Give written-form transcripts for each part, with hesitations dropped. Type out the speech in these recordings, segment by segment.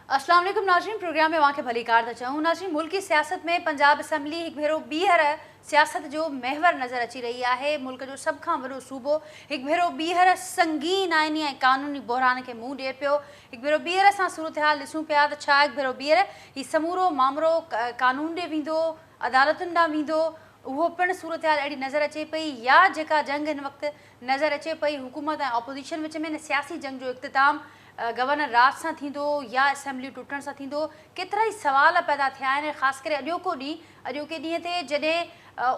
अस्सलाम वालेकुम नाज़रीन, प्रोग्राम में वाक़े भली कार था चाहूँ नाज़रीन। मुल्क की सियासत में पंजाब असम्बली एक भेरो ॿीहर सियासत जो महवर नज़र अची रही है। मुल्क जो सब खां वॾो सूबो एक भेरो ॿीहर संगीन आइनी ऐं कानूनी बहरान के मुंहुं ॾिए पियो। एक भेरो ॿीहर असां सूरत हाल ॾिसूं पिया त छा एक भेरो ॿीहर ही समूरो मामलो कानून ॾे वेंदो, अदालतुनि ॾांहुं वेंदो, उहो पिणु सूरत हाल अहिड़ी नज़र अचे पई, या जेका जंग हिन वक़्तु नज़र अचे पई हुकूमत ऐं ऑपोजिशन विच में सियासी जंग जो इख़्तिताम गवर्नर राज सां थींदो या असेंबली टुटण सां थींदो, केतिरा ई सवाल पैदा थिया आहिनि। ख़ासि करे अॼोके ॾींहं ते जॾहिं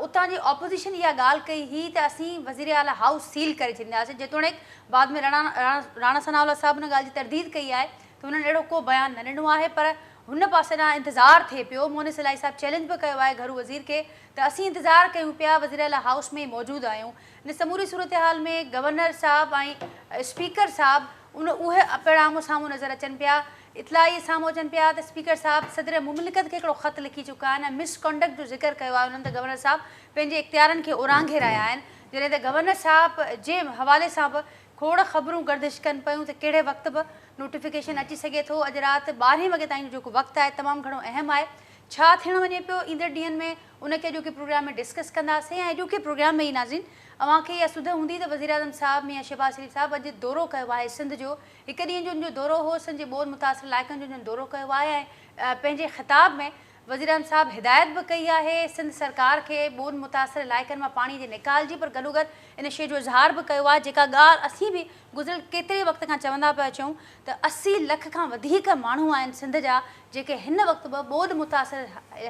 उतां जी ऑपोजिशन इहा ॻाल्हि कई हुई त असीं वज़ीर आला हाउस सील करे छॾींदासीं, जेतोणीकि बाद में राणा सनाउल्लाह साहिब हुन ॻाल्हि जी तरदीद कई आहे त हुननि अहिड़ो को बयानु न ॾिनो आहे। पर हुन पासे ॾांहुं इंतज़ारु थिए पियो। मोहनिस इलाही साहिबु चैलेंज बि कयो आहे घरू वज़ीर खे त असीं इंतज़ारु कयूं पिया, वज़ीर आला हाउस में मौजूदु आहियूं। इन समूरी सूरत हाल में गवर्नर साहिबु ऐं स्पीकर साहिबु उहे पिणु आम्हूं साम्हूं नज़र अचनि पिया। इतलाही साम्हूं अचनि पिया त स्पीकर साहिबु सदर मुमलिकत खे हिकिड़ो ख़त लिखी चुका आहिनि ऐं मिसकॉन्डक्ट जो ज़िक्र कयो आहे। उन्हनि त गवर्नर साहिबु पंहिंजे इख़्तियारनि खे उरांघे रहिया आहिनि, जॾहिं त गवर्नर साहिबु जे हवाले सां बि खोड़ ख़बरूं गर्दिश कनि पियूं त कहिड़े वक़्तु बि नोटिफिकेशन अची सघे थो। अॼु राति 12 वॻे ताईं जो जेको वक़्तु आहे तमामु घणो अहम आहे। छा थियणु वञे पियो ईंदड़ ॾींहंनि में उनखे अॼोके प्रोग्राम में डिस्कस कंदासीं। ऐं अॼोके प्रोग्राम में ई नाज़रीन अव्हांखे इहा सुध हूंदी त वज़ीर आज़म साहिबु मियां शहबाज़ शरीफ़ साहिबु अॼु दौरो कयो आहे सिंध जो। हिकु ॾींहं जो उनजो दौरो हो, सिंध जे ॿोॾि मुतासिर इलाइक़नि जो दौरो कयो आहे ऐं पंहिंजे ख़िताब में वज़ीर आज़म साहिबु हिदायत बि कई आहे सिंध सरकार खे ॿोॾि मुतासिर इलाइक़नि मां पाणी जे निकाल जी, पर गॾोगॾु इन शइ जो इज़हार बि कयो आहे, जेका ॻाल्हि असीं बि गुज़िरियल केतिरे वक़्त खां चवंदा पिया अचूं त 80 लख खां वधीक माण्हू आहिनि सिंध जा जेके हिन वक़्तु बि ॿोॾि मुतासिर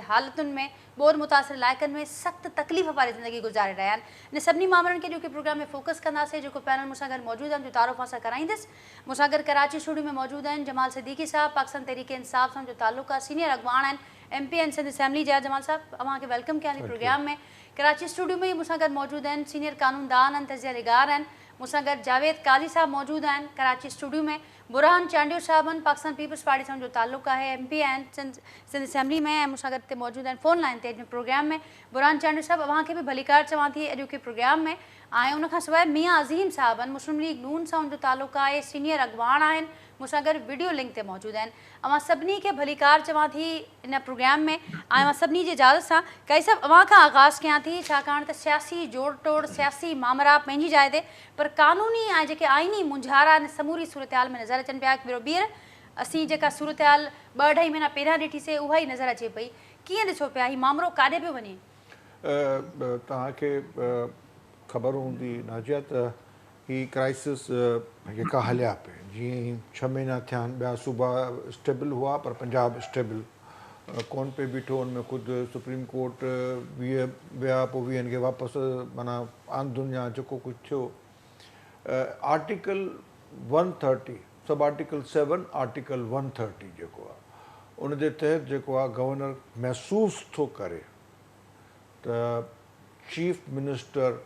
हालतुनि में, ॿोॾि मुतासिर इलाइक़नि में सख़्तु तकलीफ़ वारी ज़िंदगी गुज़ारे रहिया आहिनि। इन सभिनी मामलनि खे अॼोके प्रोग्राम में फोकस कंदासीं। जेको पैनल मूंसां गॾु मौजूदु आहिनि जो तारुफ़ सां कराईंदसि। मूंसां गॾु कराची स्टूडियो में मौजूदु आहिनि जमाल सिद्दीकी साहिबु, पाकिस्तान तहरीक इंसाफ़ सां जो ताल्लुक़ आहे, सीनियर अॻवान आहिनि MP एंड सिंध असेंबली जा। जमाल साहिबु अव्हांखे वेलकम कयां थी प्रोग्राम में। कराची स्टूडियो में ई मूंसां गॾु मौजूदु आहिनि सीनियर कानूनदान आहिनि, तज़िया निगार आहिनि। मूंसां गॾु जावेद काज़ी साहिबु मौजूदु आहिनि कराची स्टूडियो में। बुरहान चांडियो साहिबु आहिनि, पाकिस्तान पीपल्स पार्टी सां जो ताल्लुक़ आहे, MP आहिनि सिंध असेंबली में ऐं मूंसां गॾु हिते मौजूदु आहिनि फ़ोन लाइन ते प्रोग्राम में। बुरहान चांडियो साहिबु अव्हांखे बि भलीकार चवां थी अॼोके प्रोग्राम में। ऐं उनखां सवाइ मियां अज़ीम साहिबु आहिनि, मुस्लिम लीग नून सां उनजो ताल्लुक़ आहे, सीनियर अॻवान आहिनि, मूंसां गॾु वीडियो लिंक ते मौजूदु आहिनि। अवां सभिनी खे भलीकार चवां थी इन प्रोग्राम में। ऐं मां सभिनी जी इजाज़त सां काई साहिबु अव्हां खां आगाज़ कयां थी, छाकाणि त सियासी जोड़ टोड़ सियासी मामला पंहिंजी जाइ ते, पर कानूनी ऐं जेके आइनी मुंझारा आहिनि समूरी सूरत हाल में नज़र अचनि पिया। हिकु भेरो ॿीहर असीं जेका सूरत हाल 2-2.5 महीना पहिरियां ॾिठीसीं उहा ई नज़र अचे पई। कीअं ॾिसो पिया ही मामिलो काॾे पियो वञे? तव्हांखे ख़बर हूंदी नाजिया त ही क्राइसिस जेका हलिया पिए, जीअं ई 6 महीना थिया आहिनि, ॿिया सूबा स्टेबल हुआ पर पंजाब स्टेबल कोन पे बीठो। उनमें ख़ुदि सुप्रीम कोर्ट विया, पोइ वीहनि खे वापसि माना आंदुनि या जेको कुझु थियो। आर्टिकल 130 सब आर्टिकल 7 आर्टिकल 130 जेको आहे उनजे तहत जेको आहे गवर्नर महसूसु थो करे त चीफ मिनिस्टर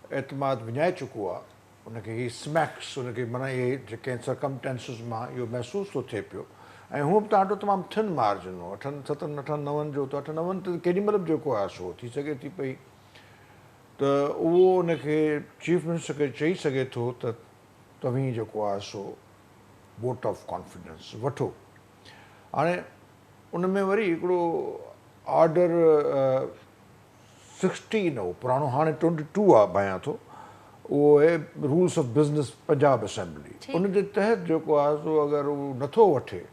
एतमाद विञाए चुको आहे, उनखे ही स्मैक्स उनखे माना इहे जेके सरकमटेंसिस मां इहो महसूसु थो थिए पियो। ऐं हू बि ॾाढो तमामु थिन मार्जिन हो, 8, 7, 8, 9 जो, त 8, 9 ते केॾीमहिल बि जेको आहे सो थी सघे थी पई त उहो उनखे चीफ मिनिस्टर खे चई सघे थो त तव्हीं जेको आहे सो वोट ऑफ कॉन्फिडेंस वठो। हाणे उन में वरी हिकिड़ो ऑर्डर 16 हो पुराणो, हाणे 22 आहे बयां थो, उहो आहे rules of business Punjab assembly. उनजे तहत जेको आहे सो अगरि उहो नथो वठे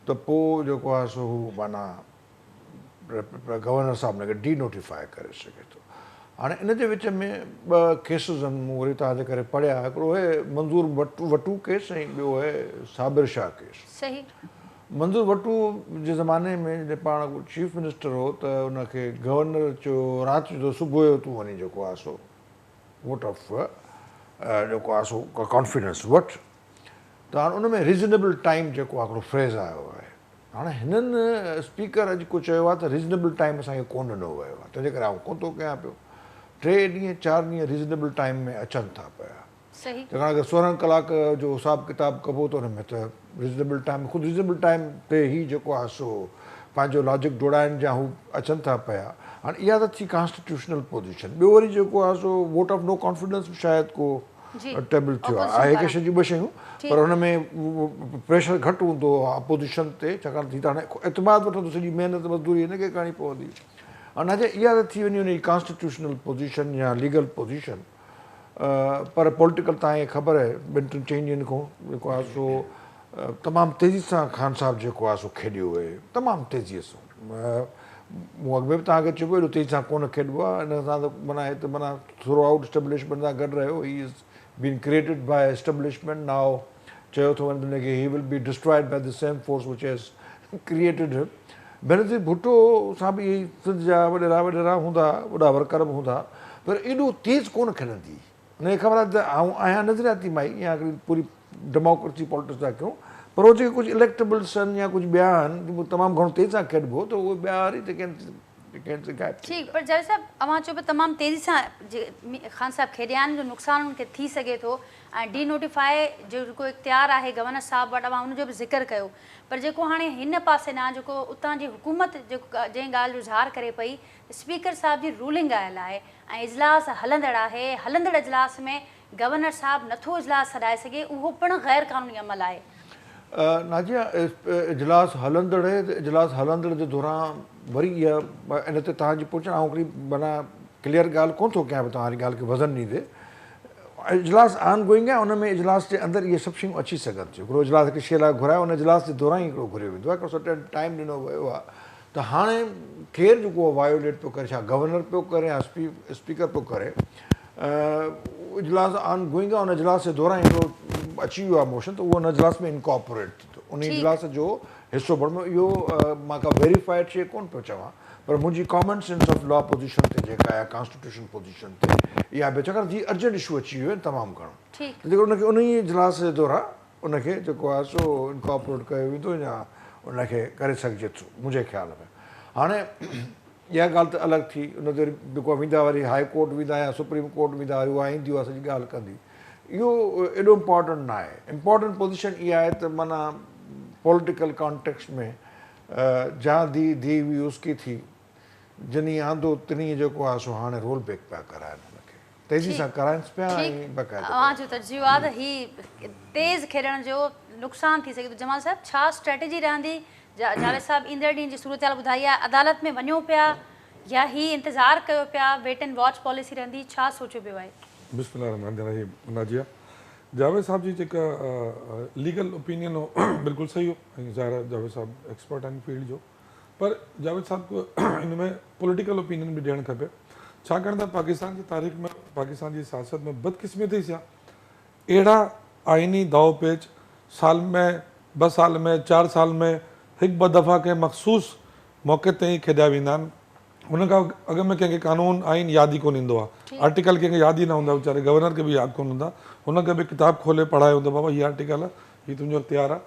त पोइ जेको आहे सो हू माना गवर्नर साहिबु हुनखे डीनोटिफाई करे सघे थो। हाणे इन जे विच में 2 केसिस आहिनि, मूं वरी तव्हांजे करे पढ़िया। हिकिड़ो आहे मंज़ूर वटू केस ऐं ॿियो आहे साबिर शाह केस। सही। मंज़ूर वटू जे ज़माने में जॾहिं पाण चीफ मिनिस्टर हो त उनखे गवर्नर चयो राति जो सुबुह जो तूं वञी जेको आहे सो वोट ऑफ जेको आहे सो कॉन्फिडेंस वठि। त हाणे उन में रीज़नेबल टाइम जेको आहे हिकिड़ो फ्रेज़ आयो आहे। हाणे हिननि स्पीकर अॼु को चयो आहे त रीज़नेबल टाइम असांखे कोन ॾिनो वियो आहे, तंहिंजे करे आउं कोन थो कयां पियो। 3 ॾींहं 4 ॾींहं रीज़नेबल टाइम में अचनि था पिया। छाकाणि अगरि 16 कलाक जो हिसाबु किताबु कबो त हुन में त रीज़नेबल टाइम, ख़ुदि रीज़नेबल टाइम ते ई जेको आहे सो पंहिंजो लॉजिक जोड़ाइनि जा हू अचनि था पिया। हाणे इहा त थी कॉन्स्टिट्यूशनल पोज़ीशन। ॿियो वरी जेको आहे सो वोट ऑफ नो कॉन्फिडेंस शायदि को जी। टेबल थियो Opposition आहे के पारां। शयूं ॿ शयूं ठीकु। पर हुन में प्रेशर घटि हूंदो अपोज़िशन ते छाकाणि थी त हाणे एतमाद वठंदो सॼी महिनत मज़दूरी हिनखे करणी पवंदी अञा इहा त थी वञे हुनजी कॉन्स्टिट्यूशनल पोज़ीशन या लीगल पोज़ीशन पर पॉलिटिकल तव्हांखे ख़बर आहे ॿिनि टिनि चइनि ॾींहंनि खां जेको आहे सो तमामु तेज़ी सां खान साहिबु जेको आहे सो खेॾियो आहे तमामु तेज़ीअ सां मूं अॻु में बि तव्हांखे चइबो एॾो तेज़ी सां कोन खेॾिबो आहे हिन सां त माना हिते माना थ्रू आउट एस्टेब्लिशमेंट सां गॾु रहियो he is been created by establishment now चयो थो वञे हुनखे he will be destroyed by the same force which has created him Benazir Bhutto सां बि इहे सिंध जा वॾेरा वॾेरा हूंदा वॾा वर्कर बि हूंदा पर एॾो तेज़ कोन खेॾंदी हुनखे ख़बर आहे त आऊं आहियां नज़रियाती माई या पूरी डेमोक्रेसी पॉलिटिक्स था कयूं पर उहो जेके कुझु इलेक्टेबल्स आहिनि या कुझु ॿिया आहिनि तमामु घणो तेज़ सां खेॾिबो त उहे ॿिया वरी त गाइब थी ठीकु पर जावेद साहब अवां चयो पिया तमामु तेज़ी सां ख़ान साहिब खेॾिया आहिनि जो नुक़सानु उनखे थी सघे थो ऐं डी नोटिफाई जेको इख़्तियार आहे गवर्नर साहिब वटि अवां उनजो बि ज़िक्र कयो पर जेको हाणे हिन पासे न जेको उतां जी हुकूमत जेको जंहिं ॻाल्हि जो इज़हार करे पई स्पीकर साहिब जी रूलिंग आयल आहे ऐं इजलास हलंदड़ आहे हलंदड़ इजलास में गवर्नर साहिबु नथो इजलास छॾाए सघे उहो पिणु ग़ैर क़ानूनी अमल आहे नाजिया इजलास हलंदड़ जे दौरान वरी इहा इन ते तव्हांजी पुछणु आउं हिकिड़ी माना क्लियर ॻाल्हि कोन थो कयां तव्हांजी ॻाल्हि खे वज़न ॾींदे इजलास आन गोइंग आहे हुन में इजलास जे अंदरि इहे सभु शयूं अची सघनि थियूं हिकिड़ो इजलास हिकु शइ लाइ घुरायो उन इजलास जे दौरान ई हिकिड़ो घुरियो वेंदो आहे हिकिड़ो सर्टेन टाइम ॾिनो वियो आहे त हाणे केरु जेको वायोलेट पियो करे छा गवर्नर पियो करे या स्पीकर पियो करे इजलास आन गोइंग आहे उन इजलास जे दौरान हिकिड़ो अची वियो आहे मोशन त उहो उन इजलास में इनकॉर्पोरेट थी थो उन इजलास जो हिसो बणियो इहो मां का वेरीफाइड शइ कोन पियो चवां पर मुंहिंजी common sense of law position ते जेका आहे कॉन्स्टिट्यूशन पोज़ीशन ते इहा बि छाकाणि जी अर्जेंट इशू अची वियो आहे तमामु घणो जेको उनखे उन ई इजलास जे दौरान उनखे जेको आहे सो इनकॉर्पोरेट कयो वेंदो या उनखे करे सघिजे थो मुंहिंजे ख़्याल में हाणे इहा ॻाल्हि त अलॻि थी उन ते जेको वेंदा वरी हाई कोर्ट वेंदा या सुप्रीम कोर्ट वेंदा वरी उहा ईंदी उहा सॼी ॻाल्हि कंदी इहो एॾो इम्पॉर्टेंट न आहे इम्पॉर्टेंट पोज़ीशन इहा आहे त माना पॉलिटिकल कॉन्टेक्स्ट में जहाँ दी हुई उसकी थी जिनी आंदो तिनी जेको आहे सो हाणे रोल बैक पिया कराइनि हुनखे तेज़ी सां कराइनि पिया ऐं बक़ाइदा अवांजो तर्जीहो आहे त ही तेज़ खेॾण जो नुक़सानु थी सघे थो जमाल साहिब छा स्ट्रेटेजी रहंदी जावेद साहिब ईंदड़ ॾींहं जी सूरत हाल ॿुधाई आहे अदालत में वञो पिया या ही इंतज़ारु कयो पिया वेट एंड वॉच पॉलिसी रहंदी छा सोचियो पियो आहे बिस्मिल्लाह नाजिया जावेद साहब जी जेका लीगल ओपिनियन हो बिल्कुलु सही हो ऐं ज़ाहिर जावेद साहब एक्सपर्ट आहिनि फील्ड जो पर जावेद साहब को हिन में पॉलिटिकल ओपिनियन बि ॾियणु खपे छाकाणि त पाकिस्तान जी तारीख़ में पाकिस्तान जी सियासत में बदकिस्मती सां अहिड़ा आइनी दाव पेच साल में 2 साल में 4 साल में हिकु ॿ दफ़ा कंहिं मख़सूस मौक़े ते ई खेॾिया वेंदा आहिनि हुन खां अॻु में कंहिंखे कानून आइन यादि ई कोन ईंदो आहे आर्टिकल कंहिंखे यादि ई न हूंदा वीचारे गवर्नर खे बि यादि कोन हूंदा हुनखे बि किताबु खोले पढ़ायो हूंदो बाबा हीअ आर्टिकल आहे हीअ तुंहिंजो इख़्तियार आहे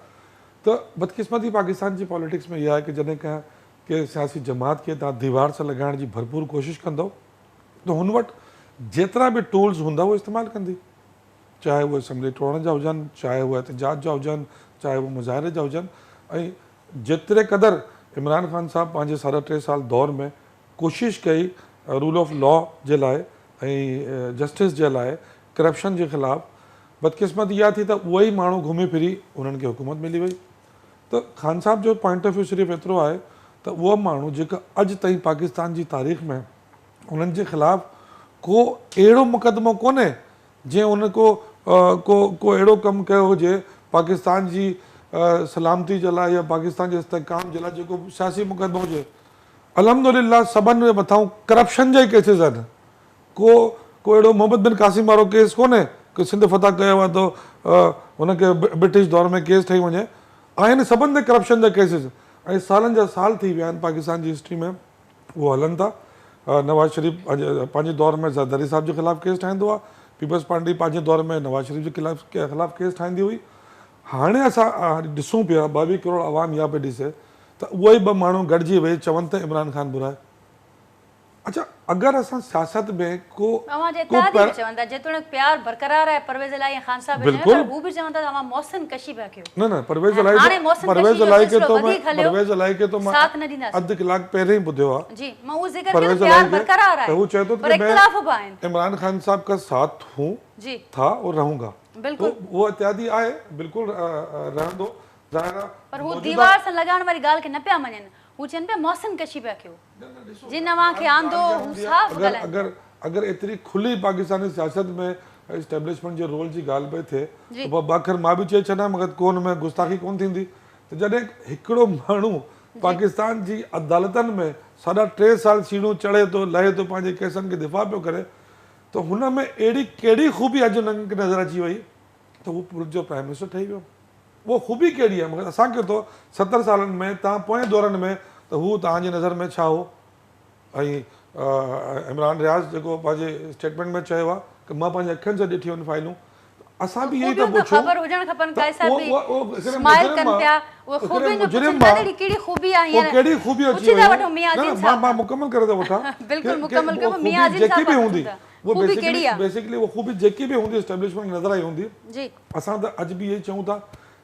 त बदकिस्मती पाकिस्तान जी पॉलिटिक्स में इहा आहे की जॾहिं कंहिं सियासी जमात खे तव्हां दीवार सां लॻाइण जी भरपूर कोशिशि कंदव त हुन वटि जेतिरा बि टूल्स हूंदा उहे इस्तेमालु कंदी चाहे उहे असैम्बली टोड़ण जा हुजनि चाहे उहे एहतजाज जा हुजनि चाहे उहे मुज़ाहिरे जा हुजनि ऐं जेतिरे क़दुरु इमरान ख़ान साहिबु पंहिंजे 3.5 साल दौर में कोशिशि कई रूल ऑफ लॉ जे लाइ ऐं जस्टिस जे लाइ करप्शन जे ख़िलाफ़ु बदकिस्मत इहा थी त उहे ई माण्हू घुमी फिरी उन्हनि खे हुकूमत मिली वई त ख़ान साहिब जो पॉइंट ऑफ व्यू सिर्फ़ु एतिरो आहे त उहो माण्हू जेका अॼु ताईं पाकिस्तान जी तारीख़ में उन्हनि जे ख़िलाफ़ु को अहिड़ो मुक़दमो कोन्हे जंहिं उन को अहिड़ो कमु कयो हुजे पाकिस्तान जी सलामती जे लाइ या पाकिस्तान जे इस्तेहकाम जे लाइ जेको सियासी मुक़दमो हुजे अल्हम्दुलिल्लाह सभिनि जे मथां करप्शन जा ई केसिस आहिनि को अहिड़ो मोहम्मद बिन कासिम वारो केस कोन्हे की सिंध फतह कयो आहे त हुनखे ब्रिटिश दौर में केस ठही वञे आहिनि सभिनि ते करप्शन जा केसिस ऐं सालनि जा साल थी विया आहिनि पाकिस्तान जी हिस्ट्री में उहो हलनि था नवाज़ शरीफ़ पंहिंजे दौर में ज़रदारी साहिब जे ख़िलाफ़ु केस ठाहींदो आहे पीपल्स पार्टी पंहिंजे दौर में नवाज़ शरीफ़ जे ख़िलाफ़ु केस ठाहींदी हुई हाणे असां ॾिसूं पिया 22 करोड़ आवाम इहा पई ॾिसे त उहे ई 2 माण्हू गॾिजी वेही चवनि त इमरान ख़ान बुराए अच्छा, अगर असां सियासत में को अवां जे को इत्तेहादी पर- बि चवंदा जेतोणीकि प्यार बरक़रार आहे परवेज़ इलाही ऐं ख़ान साहब बिल्कुलु। पर हू बि चवंदा तव्हां मौसन कशी पिया कयो न न परवेज़ हाणे इलाही मौसम परवेज़ कशी जो इलाही के सिलसिलो तो मैं वधीक हलियो, परवेज़ इलाही के तो मैं साथ न ॾींदासीं। अधु कलाक पहिरियों ही ॿुधियो आहे जी मां उहो ज़िक्र कयो परवेज़ त इलाही प्यार के बरक़रार त हू आहे चए थो पर कि इख़्तिलाफ़ बि मैं आहिनि इमरान खान साहब का साथ हूँ जी था और रहूंगा बिल्कुलु। तो वो इत्यादि आहे बिल्कुलु रहंदो ज़ाहिर आहे पर हू मौजूदा- दीवार सां लॻाइण वारी ॻाल्हि खे न पिया मञनि हू चवनि पिया मौसम कशी पिया कयो जिन अव्हां खे आंदो हू साफ़ अगर ॻाल्हाइनि अगर अगर एतिरी खुली पाकिस्तानी सियासत में एस्टेब्लिशमेंट जे रोल जी ॻाल्हि पई थिए जी। त पोइ आख़िर मां बि चई छॾां मगर कोन में गुस्ताखी कोन थींदी त जॾहिं हिकिड़ो माण्हू पाकिस्तान जी अदालतनि में 3.5 साल सीढ़ियूं चढ़े थो लहे थो पंहिंजे केसनि खे दिफ़ा पियो करे त हुन में अहिड़ी कहिड़ी ख़ूबी अॼु उन्हनि खे नज़र अची वई त हू मुल्क जो प्राइम मिनिस्टर ठही वियो उहो ख़ूबी कहिड़ी आहे मगर असांखे तो 70 सालनि में तव्हां पोएं दौरनि में त हू तव्हांजी नज़र में छा हो ऐं इमरान रियाज़ जेको पंहिंजे स्टेटमेंट में चयो आहे कि मां पंहिंजे अखियुनि सां ॾिठियूं आहिनि फाइलूं असां बि इहे ई था ख़ूबियूं त पुछूं ख़बर हुजणु खपनि त काई साहब बि हिकिड़े स्माइल मुजरिम कनि आहे, पिया उहे हिकिड़े ख़ूबियुनि जो मुजरिम पुछनि आहे, ॾाढी कहिड़ी ख़ूबी आहे वो हींअर कहिड़ी ख़ूबी अची पुछी था वई वठो मियां न, अजीम न, साहब मां मुकमल करे थो वठां बिल्कुलु कि मुकमल वो कयो ख़ूबी मियां अजीम जेकी साहब बि खां हूंदी पुछूं था। वो ख़ूबी कहिड़ी आहे? बेसिकली वो ख़ूबी जेकी बि हूंदी एस्टेब्लिशमेंट नज़र आई हूंदी जी असां त अॼु बि इहे ई चऊं था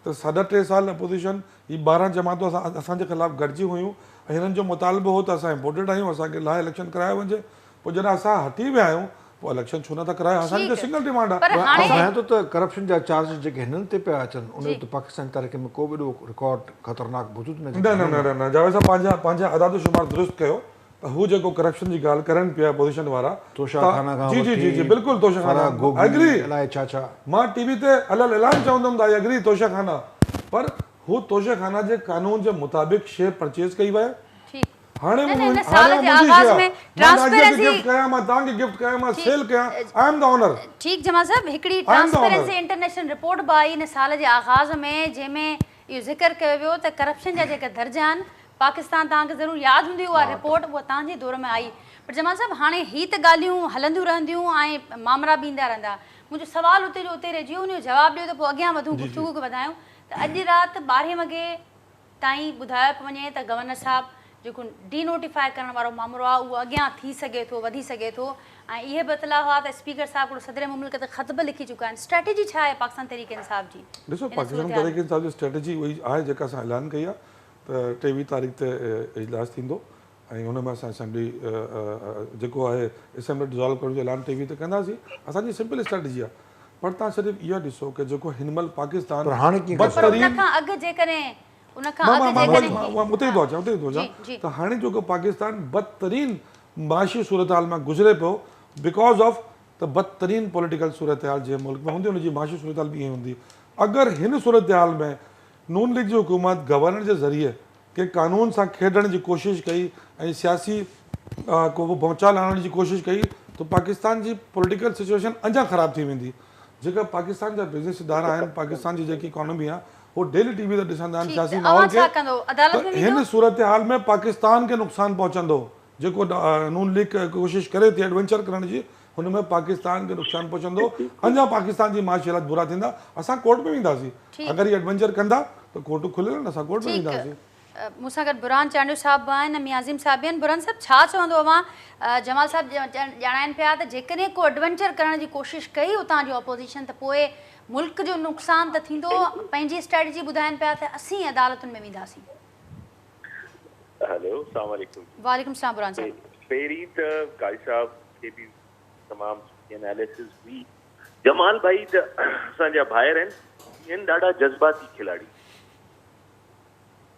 त 3.5 साल अपोजिशन ही 12 जमातूं असांजे ख़िलाफ़ गॾिजी हुयूं ऐं हिननि जो मुतालबो हो त असां इम्पोर्टेड आहियूं असांखे लाइ इलेक्शन करायो वञे पोइ जॾहिं असां हटी विया आहियूं पोइ इलेक्शन छो नथा करायो असांजी त ठीकु। सिंगल डिमांड पर आहे हाणे असां तो त करप्शन जा चार्जिस जेके हिननि ते पिया अचनि उन ते पाकिस्तान तारीख़ में को बि एॾो रिकॉर्ड ख़तरनाक वजूद न न न न न जावेद साहब पंहिंजा अदाद शुमार दुरुस्त कयो त हू जेको करप्शन जी ॻाल्हि करनि पिया पोज़ीशन वारा तोशाखाना खां जी जी जी जी वठी बिल्कुलु तोशाखाना फराग गोगी, एग्री अलाए छा छा मां टीवी ते हलियल ऐलान चवंदुमि त आई एग्री तोशाखाना पर हू तोशाखाना जे कानून जे मुताबिक़ शइ परचेज कई वई ठीकु हाणे न, न, हाणे हिन साल जे आगाज़ में ट्रांसपेरेंसी गिफ्ट कयां मां तव्हांखे गिफ्ट कयां मां सेल कयां आई एम द ऑनर ठीकु जमा साहब हिकिड़ी ट्रांसपेरेंसी इंटरनेशनल रिपोर्ट बि आई हिन साल जे आगाज़ में जंहिंमें इहो ज़िक्र कयो वियो त करप्शन जा जेके दर्जा आहिनि पाकिस्तान तव्हांखे ज़रूरु यादि हूंदी उहा रिपोर्ट उहा तव्हांजे दौर में आई पर जमा साहब हाणे ही त ॻाल्हियूं हलंदियूं रहंदियूं ऐं मामला बि ईंदा रहंदा मुंहिंजो सुवाल उते जो उते रहिजी वियो उन जो जवाबु ॾियो त पोइ अॻियां वधूं गुफ़्तगू खे वधायूं त अॼु राति 12 वॻे ताईं ॿुधायो पियो वञे त गवर्नर साहिबु जेको डीनोटिफाई करण वारो मामिलो आहे उहो अॻियां थी सघे थो वधी सघे थो ऐं इहे बि इतला हुआ त स्पीकर साहिबु हिकिड़ो सदर मुल्क ते ख़त बि लिखी चुका आहिनि स्ट्रेटेजी छा आहे पाकिस्तान तहरीक इंसाफ़ जी ॾिसो पाकिस्तान तहरीक इंसाफ़ जी स्ट्रेटेजी उहा आहे जेका असां ऐलान कई आहे त 23 तारीख़ ते इजलास थींदो ऐं हुन में असां असेंबली जेको आहे असेंबली डिज़ोल्व करण जो ऐलान 23 ते कंदासीं असांजी सिंपल स्ट्रेटेजी आहे पर तव्हां सिर्फ़ु इहा ॾिसो की जेको हिन महिल पाकिस्तान पर हाणे कीअं पर बदतरीन उनखां अॻु जेकॾहिं उनखां अॻु जेकॾहिं उते ई थो अचां जी। त हाणे जेको पाकिस्तान बदतरीन माशी सूरत हाल मां गुज़रे पियो बिकॉज़ ऑफ त बदतरीन पॉलिटिकल सूरत हाल जंहिं मुल्क में हूंदी हुनजी माशी सूरत हाल बि ईअं हूंदी अगरि हिन सूरत हाल में नून लीग जी हुकूमत गवर्नर जे ज़रिए के कानून सां खेॾण जी कोशिशि कई ऐं सियासी को भौचाल आणण जी कोशिशि कई त पाकिस्तान जी पॉलिटिकल सिचुएशन अञा ख़राबु थी वेंदी जेका पाकिस्तान जा बिज़नेस इदारा आहिनि पाकिस्तान जी जेकी इकोनॉमी आहे वो डेली टीवी ते ॾिसंदा आहिनि सियासी माहौल खे त हिन सूरत हाल में पाकिस्तान खे नुक़सानु पहुचंदो जेको नून लीग कोशिशि करे थी एडवेंचर करण जी हुन में पाकिस्तान खे नुक़सानु पहुचंदो अञा पाकिस्तान जी माशी हालत बुरा थींदा असां कोर्ट में वेंदासीं अगरि हीअ एडवेंचर कंदा त कोर्ट खुलियल न असां कोर्ट में वेंदासीं मूंसां गॾु बुरहान चांडियो साहिब बि आहिनि मियां अज़ीम साहिब बि आहिनि बुरहान साहिब छा चवंदो अवां जमाल साहिब ॼाणाइनि पिया त जेकॾहिं को एडवेंचर करण जी कोशिशि कई उतां जी ऑपोज़िशन त पोइ मुल्क जो नुक़सानु त थींदो पंहिंजी स्ट्रेटजी ॿुधाइनि पिया त असीं अदालतुनि में वेंदासीं हेलो अस्सलाम वालेकुम वालेकुम सलाम बुरहान साहिब पहिरीं त काई साहब खे बि तमामु एनालिसिस हुई जमाल भाई त असांजा भाइर आहिनि ॾाढा जज़्बाती खिलाड़ी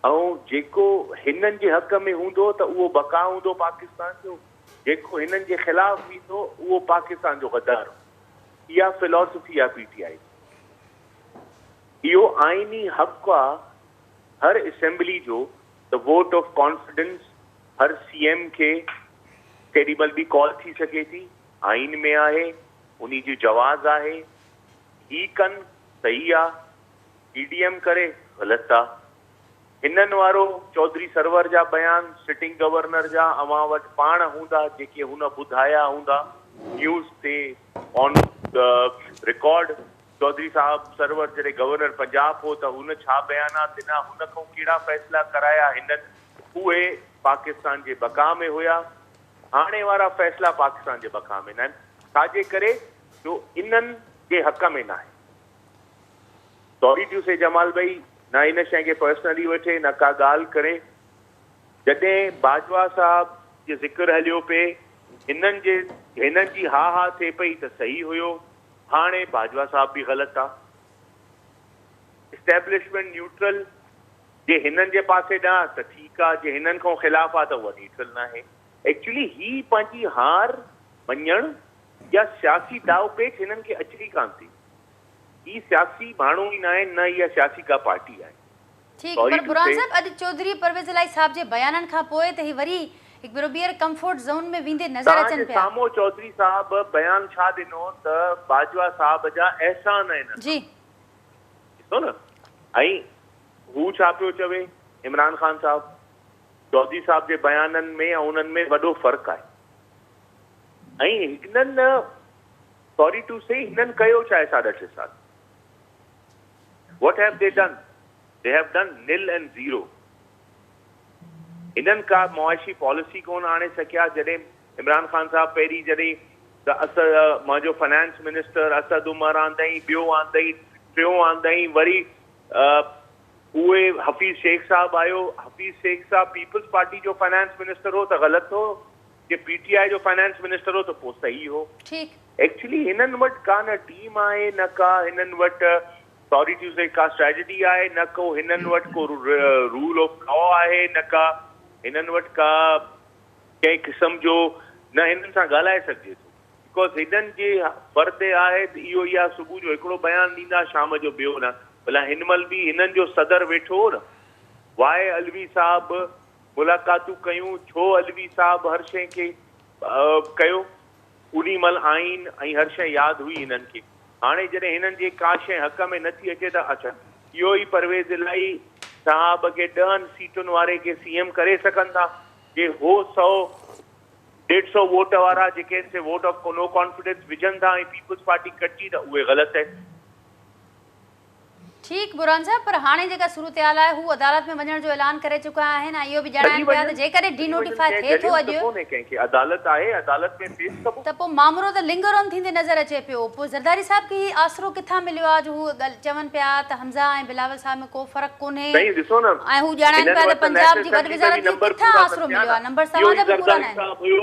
ऐं जेको हिननि जे हक़ में हूंदो त उहो बका हूंदो पाकिस्तान जो जेको हिननि जे ख़िलाफ़ थींदो उहो पाकिस्तान जो गद्दार इहा फिलॉसफी आहे PTI इहो आइनी हक़ आहे हर असेंबली जो द वोट ऑफ कॉन्फिडेंस हर CM खे केॾी महिल बि कॉल थी सघे थी आइन में आहे उन जी जवाज़ आहे ही कनि सही आहे EDM करे ग़लति आहे हिननि वारो चौधरी सरवर जा बयान सिटिंग गवर्नर जा अवां वटि पाण हूंदा जेके हुन ॿुधाया हूंदा न्यूज़ ते ऑन रिकॉर्ड चौधरी साहब सरवर जॾहिं गवर्नर पंजाब हो त हुन छा बयानात ॾिना हुन खां कहिड़ा फ़ैसिला कराया हिननि उहे पाकिस्तान जे बका में हुया हाणे वारा फ़ैसिला पाकिस्तान जे बखा में न आहिनि, छाजे करे जो इन्हनि जे हक़ में न आहे। सॉरी टू से जमाल भाई, न इन शइ खे पर्सनली वठे, न का ॻाल्हि करे। जॾहिं बाजवा साहब जो ज़िक्र हलियो पे, हिननि जी हा थिए पई त सही हुयो, हाणे बाजवा साहब बि ग़लति आहे। इस्टेब्लिशमेंट न्यूट्रल जे हिननि जे पासे ॾांहुं त ठीकु आहे, जे हिननि खां ख़िलाफ़ आहे त उहा न्यूट्रल न आहे। एक्चुअली ही पंहिंजी हार मञण या सियासी दावपेच हिननि खे अचणी कान थी। ही सियासी माण्हू ई न आहे, न इहा सियासी का पार्टी आहे। ठीक, पर बुरहान साहब अॼु चौधरी परवेज़ इलाही साहब जे बयाननि खां पोइ त ही वरी हिकु भेरो ॿीहर कंफर्ट ज़ोन में वेंदे नज़र अचनि पिया। साम्हूं चौधरी साहब बयान छा ॾिनो त बाजवा साहब जा एहसान आहिनि जी, ॾिसो न। ऐं हू छा पियो चवे इमरान ख़ान साहब, चौधरी साहब जे बयाननि में ऐं उन्हनि में वॾो फ़र्क़ु आहे। ऐं हिननि सॉरी टू से हिननि कयो छा आहे 6.5 साल? What have they done? They have done nil and zero. हिननि का मुआशी पॉलिसी कोन आणे सकिया। जॾहिं इमरान ख़ान साहब पहिरीं जॾहिं त मुंहिंजो फाइनेंस मिनिस्टर असद उमर आंदई, ॿियो आंदई, टियों आंदई, वरी उहे हफ़ीज़ शेख साहब आयो। हफ़ीज़ शेख साहब पीपल्स पार्टी जो फाइनेंस मिनिस्टर हो त ग़लति हो, जे पीटीआई जो फाइनेंस मिनिस्टर हो त पोइ सही हो। ठीक, एक्चुअली हिननि वटि का न टीम आहे, न का हिननि वटि सॉरी टू से का स्ट्रेटजी आहे, न को हिननि वटि को रूल ऑफ लॉ आहे, न का हिननि वटि का कंहिं क़िस्म जो न हिननि सां ॻाल्हाए सघिजे थो। बिकॉज़ हिननि जे फ़र्दे आहे त इहो ई आहे, सुबुह जो हिकिड़ो बयानु ॾींदा, शाम जो ॿियो न। भला हिन महिल बि हिननि जो सदर वेठो हो न, वाए अलवी साहब मुलाक़ातूं कयूं, छो अलवी साहब हर शइ खे कयो, उनी महिल आइन ऐं हर शइ यादि हुई हिननि खे। हाणे जॾहिं हिननि जे का शइ हक़ में नथी अचे त अच्छा इहो ई परवेज़ इलाही साहब खे 10 सीटुनि वारे खे सीएम करे सघनि था, जे हो 100-150 वोट वारा जेके से वोट ऑफ नो कॉन्फिडेंस विझनि था ऐं पीपल्स पार्टी कटी, त उहे ग़लति आहे। ठीक बुरहान साहब, पर हाणे जेका सूरत-हाल आहे हू अदालत में वञण जो ऐलान करे चुका आहिनि। इहो बि ॼाणाइनि पिया त जेकॾहिं डीनोटिफाई थिए थो अॼु कंहिंखे अदालत आहे, अदालत में पेश कबो त पोइ मामलो त लिंगर ऑन थींदे नज़र अचे पियो। पोइ ज़रदारी साहब खे आसरो किथां मिलियो आहे जो हू चवनि पिया त हमज़ा ऐं बिलावल साहब में को फ़र्क़ु कोन्हे, नहीं ॾिसो न, ऐं हू ॼाणाइनि पिया त पंजाब जी वॾी वज़ारत खे किथां आसरो मिलियो आहे। नंबर सवाल जा बि पूरा न आहिनि।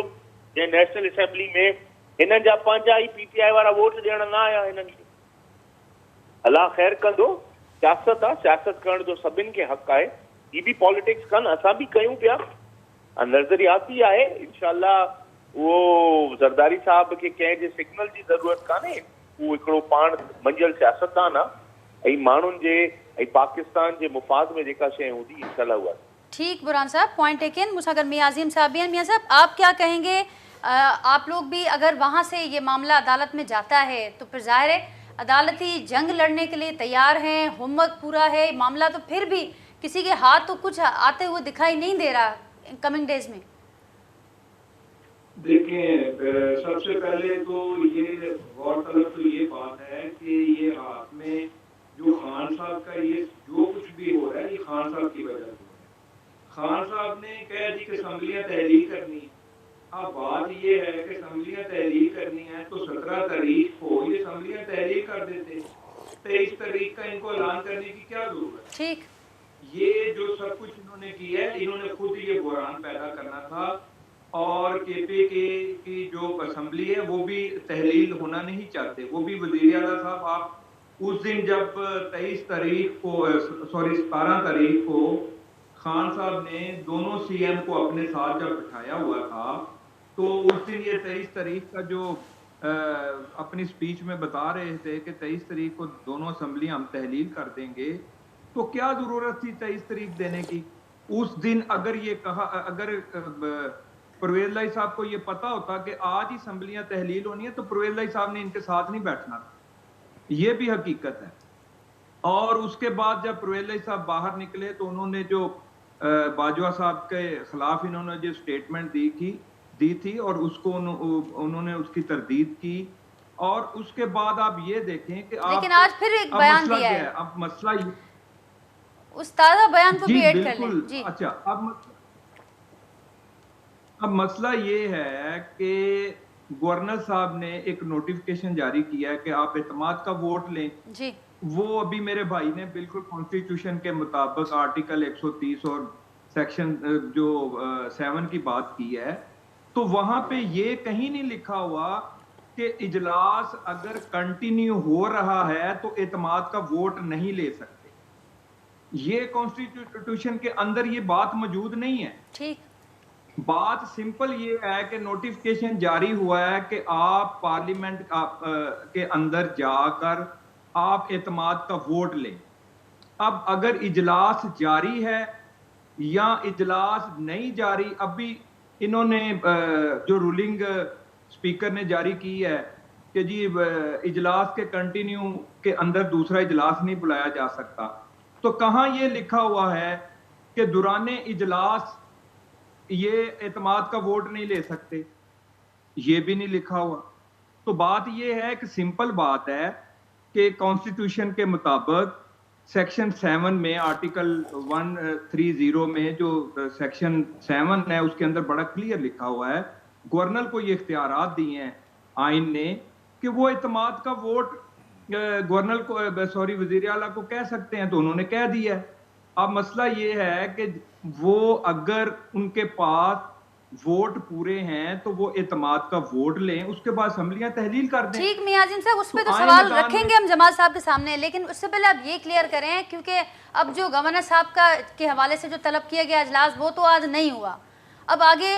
जे नेशनल असेंबली में हिननि जा पंहिंजा ई पीटीआई वारा वोट ॾियण न आया हिननि खे। अलाह ख़ैर कंदो, सियासत आहे, सियासत करण जो सभिनि खे हक़ आहे। ही बि पॉलिटिक्स कनि, असां बि कयूं पिया, नज़रियाती आहे। इंशाअल्लाह उहो ज़रदारी साहब खे कंहिं जे सिग्नल जी ज़रूरत कान्हे, उहो हिकिड़ो पाण मंजिल सियासतदान आहे ऐं माण्हुनि जे ऐं पाकिस्तान जे मुफ़ाद में जेका शइ हूंदी इंशाअल्लाह उहा। ठीक बुरहान साहब, पॉइंट टेकन। मुसागर मियां अजीम साहब भी हैं। मियां साहब, आप क्या कहेंगे? आप लोग भी अगर वहाँ से ये मामला अदालत में जाता है तो फिर जाहिर है अदालती जंग लड़ने के लिए तैयार हैं, होमवर्क पूरा है, मामला तो फिर भी किसी के हाथ तो कुछ आते हुए दिखाई नहीं दे रहा कमिंग डेज में। देखें, सबसे पहले तो ये गौरतलब तो ये बात है कि ये हाथ में जो खान साहब का ये जो कुछ भी हो रहा है, ये खान साहब की वजह से हो रहा है। खान साहब ने कहा जी कि असम्बलियाँ तहरीर करनी है। अब बात ये है कि असम्बलियाँ तहरीर करनी है तो 17 तारीख को ये असम्बलियाँ तहरीर कर देते, 23 तारीख का इनको ऐलान करने की क्या जरूरत है? ठीक, ये जो सब कुछ इन्होंने किया है, इन्होंने खुद ये बुरान पैदा करना था। और केपीके की जो असम्बली है वो भी तहलील होना नहीं चाहते। वो भी वज़ीर आला साहब, आप उस दिन जब 23 तारीख को 17 तारीख को खान साहब ने दोनों सीएम को अपने साथ जब बिठाया हुआ था, तो उस दिन ये 23 तारीख का जो अपनी स्पीच में बता रहे थे कि 23 तारीख को दोनों असम्बली हम तहलील कर देंगे, तो क्या जरूरत थी 23 तारीख देने की? उस दिन अगर ये कहा, अगर परवेज़ इलाही साहब को ये पता होता कि आज ही असम्बलियाँ तहलील होनी है, तो परवेज़ इलाही साहब ने इनके साथ नहीं बैठना। ये भी हकीकत है। और उसके बाद जब परवेज़ इलाही साहब बाहर निकले तो उन्होंने जो बाजवा साहब के खिलाफ इन्होंने जो स्टेटमेंट दी थी और उसको उन्होंने उसकी तरदीद की। और उसके बाद आप ये देखें कि आप, लेकिन आज फिर एक बयान दिया है। अब मसला ये, उस ताज़ा बयान को भी ऐड कर लें बिल्कुल। जी। अच्छा, अब मसला ये है कि गवर्नर साहब ने एक नोटिफिकेशन जारी किया है कि आप एतमाद का वोट लें। जी वो अभी मेरे भाई ने बिल्कुल कॉन्स्टिट्यूशन के मुताबिक आर्टिकल 130 और सेक्शन जो 7 की बात की है, तो वहां पे ये कहीं नहीं लिखा हुआ कि इजलास अगर कंटिन्यू हो रहा है तो एतमाद का वोट नहीं ले सकते। ये कॉन्स्टिट्यूशन के अंदर ये बात मौजूद नहीं है। ठीक। बात सिंपल ये है कि नोटिफिकेशन जारी हुआ है कि आप पार्लियामेंट के अंदर जाकर आप एतमाद का वोट लें। अब अगर इजलास जारी है या इजलास नहीं जारी, अभी इन्होंने जो रूलिंग स्पीकर ने जारी की है कि जी इजलास के कंटिन्यू के अंदर दूसरा इजलास नहीं बुलाया जा सकता, तो कहां ये लिखा हुआ है कि दुराने इजलास ये एतमाद का वोट नहीं ले सकते? ये भी नहीं लिखा हुआ। तो बात ये है कि सिंपल बात है कि कॉन्स्टिट्यूशन के मुताबिक सेक्शन 7 में आर्टिकल 130 में जो सेक्शन 7 है उसके अंदर बड़ा क्लियर लिखा हुआ है, गवर्नर को ये इख्तियारात दिए हैं आइन ने कि वो एतमाद का वोट गवर्नर को सॉरी वजीर आला को कह सकते हैं, तो उन्होंने कह दिया है। अब मसला ये है कि वो अगर उनके पास वोट पूरे हैं तो वो एतमाद का वोट लें, उसके बाद असम्बलियां तहलील कर दें। ठीक मियां आजिम साहब, उस पर तो आए सवाल मैदान रखेंगे में। हम जमाल साहब के सामने, लेकिन उससे पहले आप ये क्लियर करें, क्योंकि अब जो गवर्नर साहब का के हवाले से जो तलब किया गया इजलास वो तो आज नहीं हुआ, अब आगे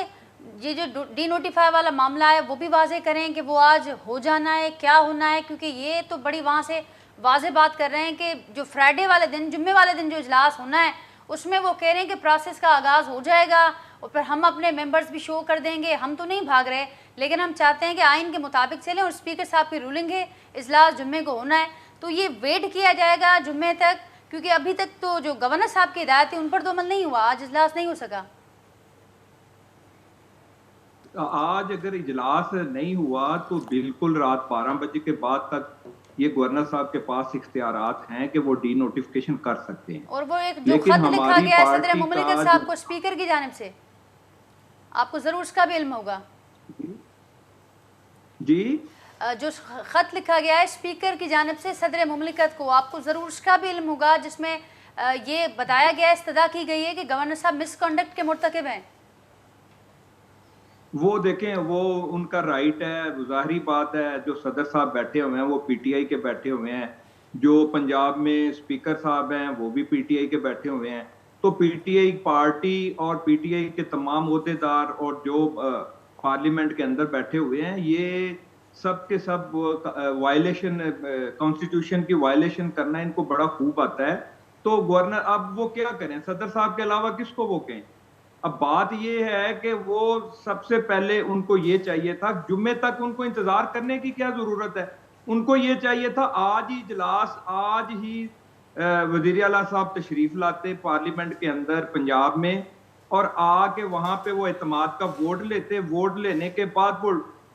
ये जो डी नोटिफाई वाला मामला है वो भी वाजे करें कि वो आज हो जाना है, क्या होना है, क्योंकि ये तो बड़ी वहाँ से वाजे बात कर रहे हैं कि जो फ्राइडे वाले दिन, जुम्मे वाले दिन जो इजलास होना है उसमें वो कह रहे हैं कि प्रोसेस का आगाज़ हो जाएगा और फिर हम अपने मेंबर्स भी शो कर देंगे। हम तो नहीं भाग रहे, लेकिन हम चाहते हैं कि आइन के मुताबिक चलें और स्पीकर साहब की रूलिंग है इजलास जुम्मे को होना है, तो ये वेट किया जाएगा जुम्मे तक, क्योंकि अभी तक तो जो गवर्नर साहब की हिदायत थी उन पर तो अमल नहीं हुआ, आज इजलास नहीं हो सका। आज अगर इजलास नहीं हुआ तो बिल्कुल रात 12 बजे के बाद तक ये गवर्नर साहब के पास इख्तियारात हैं कि वो डी नोटिफिकेशन कर सकते हैं। और वो एक जो खत लिखा गया है सदर मुमलिकत साहब को स्पीकर की जानिब से, आपको जरूर उसका भी इल्म होगा जी। जो खत लिखा गया है स्पीकर की जानिब से सदर मुमलिकत को, आपको जरूर उसका भी इल्म होगा, जिसमें ये बताया गया है, इस्तदा की गई है कि गवर्नर साहब मिसकंडक्ट के मुर्तकिब हैं। वो देखें, वो उनका राइट है, ज़ाहिरी बात है, जो सदर साहब बैठे हुए हैं वो पीटीआई के बैठे हुए हैं, जो पंजाब में स्पीकर साहब हैं वो भी पीटीआई के बैठे हुए हैं, तो पीटीआई पार्टी और पीटीआई के तमाम ओहदेदार और जो पार्लियामेंट के अंदर बैठे हुए हैं, ये सब के सब वायलेशन, कॉन्स्टिट्यूशन की वायलेशन करना इनको बड़ा खूब आता है। तो गवर्नर अब वो क्या करें, सदर साहब के अलावा किसको वो कहें? अब बात ये है कि वो सबसे पहले उनको ये चाहिए था, जुम्मे तक उनको इंतजार करने की क्या जरूरत है, उनको ये चाहिए था आज ही इजलास, आज ही वजीर आला साहब तशरीफ लाते पार्लियामेंट के अंदर पंजाब में और आके वहां पे वो एतमाद का वोट लेते, वोट लेने के बाद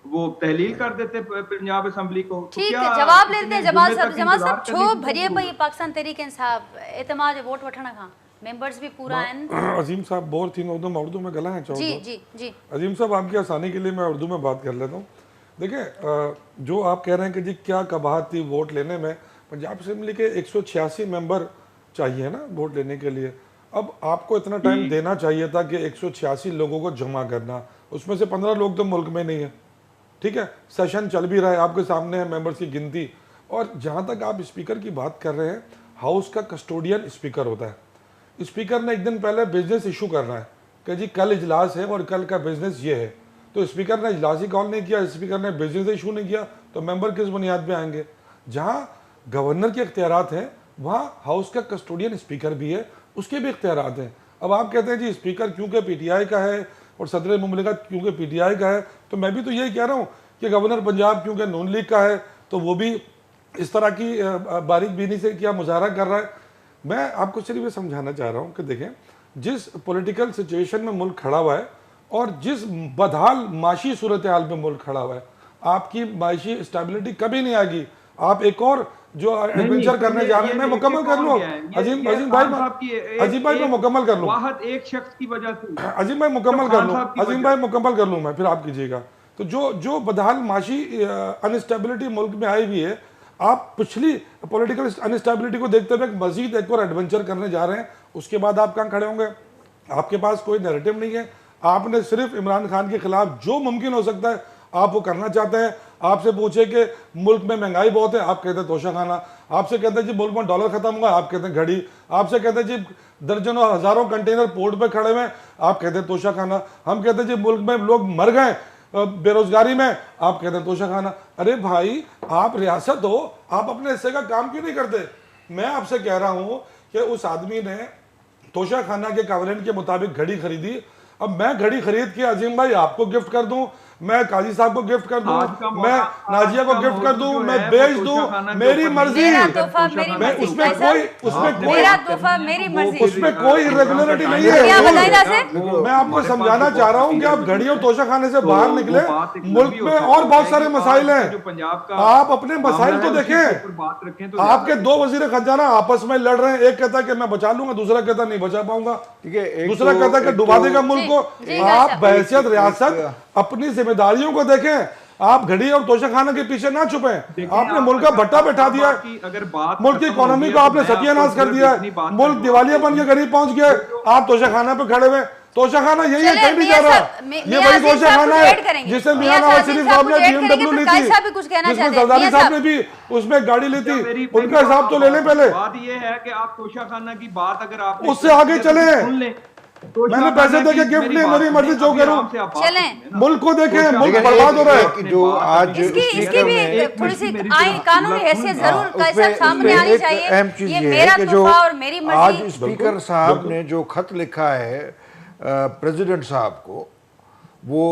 वो तहलील कर देते पंजाब असेंबली को। ठीक है, जवाब लेते हैं जमाल साहब छो भरिए पई पाकिस्तान तहरीक इंसाफ एतमाद वोट वठण खां मेंबर्स भी पूरा हैं। अजीम साहब बोर थी उर्दू में, उर्दू में गला है चाहो जी जी जी अजीम साहब, आपकी आसानी के लिए मैं उर्दू में बात कर लेता हूँ। देखिए, जो आप कह रहे हैं कि जी क्या कबाहत थी वोट लेने में, पंजाब असेंबली के 186 मेंबर चाहिए ना वोट लेने के लिए। अब आपको इतना टाइम देना चाहिए था कि 186 लोगों को जमा करना, उसमें से 15 लोग तो मुल्क में नहीं है, ठीक है, सेशन चल भी रहा है, आपके सामने है मेंबर्स की गिनती। और जहाँ तक आप स्पीकर की बात कर रहे हैं, हाउस का कस्टोडियन स्पीकर होता है। स्पीकर ने एक दिन पहले बिजनेस इशू करना है कि जी कल इजलास है और कल का बिजनेस ये है, तो स्पीकर ने इजलास ही कॉल नहीं किया, स्पीकर ने बिजनेस इशू नहीं किया, तो मेंबर किस बुनियाद पे आएंगे? जहाँ गवर्नर के इख्तियारात हैं वहाँ हाउस का कस्टोडियन स्पीकर भी है, उसके भी इख्तियारात हैं। अब आप कहते हैं जी स्पीकर क्योंकि पीटीआई का है और सदर मुमलिकत क्योंकि पीटीआई का है, तो मैं भी तो यही कह रहा हूँ कि गवर्नर पंजाब क्योंकि नून लीग का है तो वो भी इस तरह की बारीक बीनी से क्या मुजाहरा कर रहा है। मैं आपको सिर्फ ये समझाना चाह रहा हूँ कि देखें, जिस पॉलिटिकल सिचुएशन में मुल्क खड़ा हुआ है और जिस बदहाल माशी सूरत हाल में मुल्क खड़ा हुआ है, आपकी माशी स्टेबिलिटी कभी नहीं आएगी आप एक और जो एडवेंचर करने जा रहे हैं, मैं मुकम्मल कर लूँ अजीम भाई मैं मुकम्मल कर लूँ, वाहद एक शख्स की वजह से अजीम भाई मुकम्मल कर लूँ, अजीम भाई मुकम्मल कर लूँ मैं, फिर आप कीजिएगा। तो जो बदहाल माशी अनस्टेबिलिटी मुल्क में आई हुई है, आप पिछली पॉलिटिकल अनस्टेबिलिटी को देखते हुए मजीद एक और एडवेंचर करने जा रहे हैं, उसके बाद आप कहाँ खड़े होंगे? आपके पास कोई नैरेटिव नहीं है, आपने सिर्फ इमरान खान के खिलाफ जो मुमकिन हो सकता है आप वो करना चाहते हैं। आपसे पूछे कि मुल्क में महंगाई बहुत है, आप कहते हैं तोशा खाना। आपसे कहते हैं जी मुल्क में डॉलर खत्म हुआ, आप कहते हैं घड़ी। आपसे कहते हैं जी दर्जनों हजारों कंटेनर पोर्ट पे खड़े हुए, आप कहते हैं तोशा खाना। हम कहते हैं जी मुल्क में लोग मर गए बेरोजगारी में, आप कहते हैं तोशा खाना। अरे भाई आप रियासत हो, आप अपने हिस्से का काम क्यों नहीं करते? मैं आपसे कह रहा हूं कि उस आदमी ने तोशा खाना के कवरेंट के मुताबिक घड़ी खरीदी। अब मैं घड़ी खरीद के अजीम भाई आपको गिफ्ट कर दूं, मैं काजी साहब को गिफ्ट कर दूं, मैं नाजिया को गिफ्ट कर दूं, मैं बेच दूं, मेरी मर्जी। मैं उसमें कोई इरेगुलरिटी नहीं है। मैं आपको समझाना चाह रहा हूं कि आप घड़ी और तोशा खाने से बाहर निकले। मुल्क में और बहुत सारे मसाइल हैं, आप अपने मसाइल को देखें। आपके दो वजीर खजाना आपस में लड़ रहे हैं, एक कहता है कि मैं बचा लूंगा, दूसरा कहता नहीं बचा पाऊंगा, दूसरा कहता है कि डुबा देगा मुल्क को। आप बहैसियत रियासत अपनी जिम्मेदारियों को देखें, आप घड़ी और तोशा खाना के पीछे ना छुपे। आपने मुल्क का भट्टा बैठा दिया, मुल्क की इकोनॉमी को आपने सत्यानाश कर दिया, मुल्क दिवालियापन के करीब पहुंच गए, आप तोशा खाना पे खड़े हुए। तोशा खाना यही है, कहीं नहीं जा रहा। ये वही तोशा खाना है जिससे मियां नवाज शरीफ साहब ने BMW ली थी, जिसमें जरदारी साहब ने भी उसमें गाड़ी ली थी, उनका हिसाब तो ले लें पहले। बात ये है कि आप तोशा खाना की बात अगर आप उससे आगे चले, मैंने पैसे देके गिफ्ट लिए, मेरी मर्जी जो करूं। चलें, मुल्क को देखें, मुल्क बर्बाद हो रहा है। जो आज इसकी भी थोड़ी सी आईन कानूनी हैसियत जरूर कैसा सामने आनी चाहिए। अहम चीज ये ये मेरा है कि जो तोहफा और मेरी आज मर्जी। स्पीकर साहब ने जो खत लिखा है प्रेसिडेंट साहब को, वो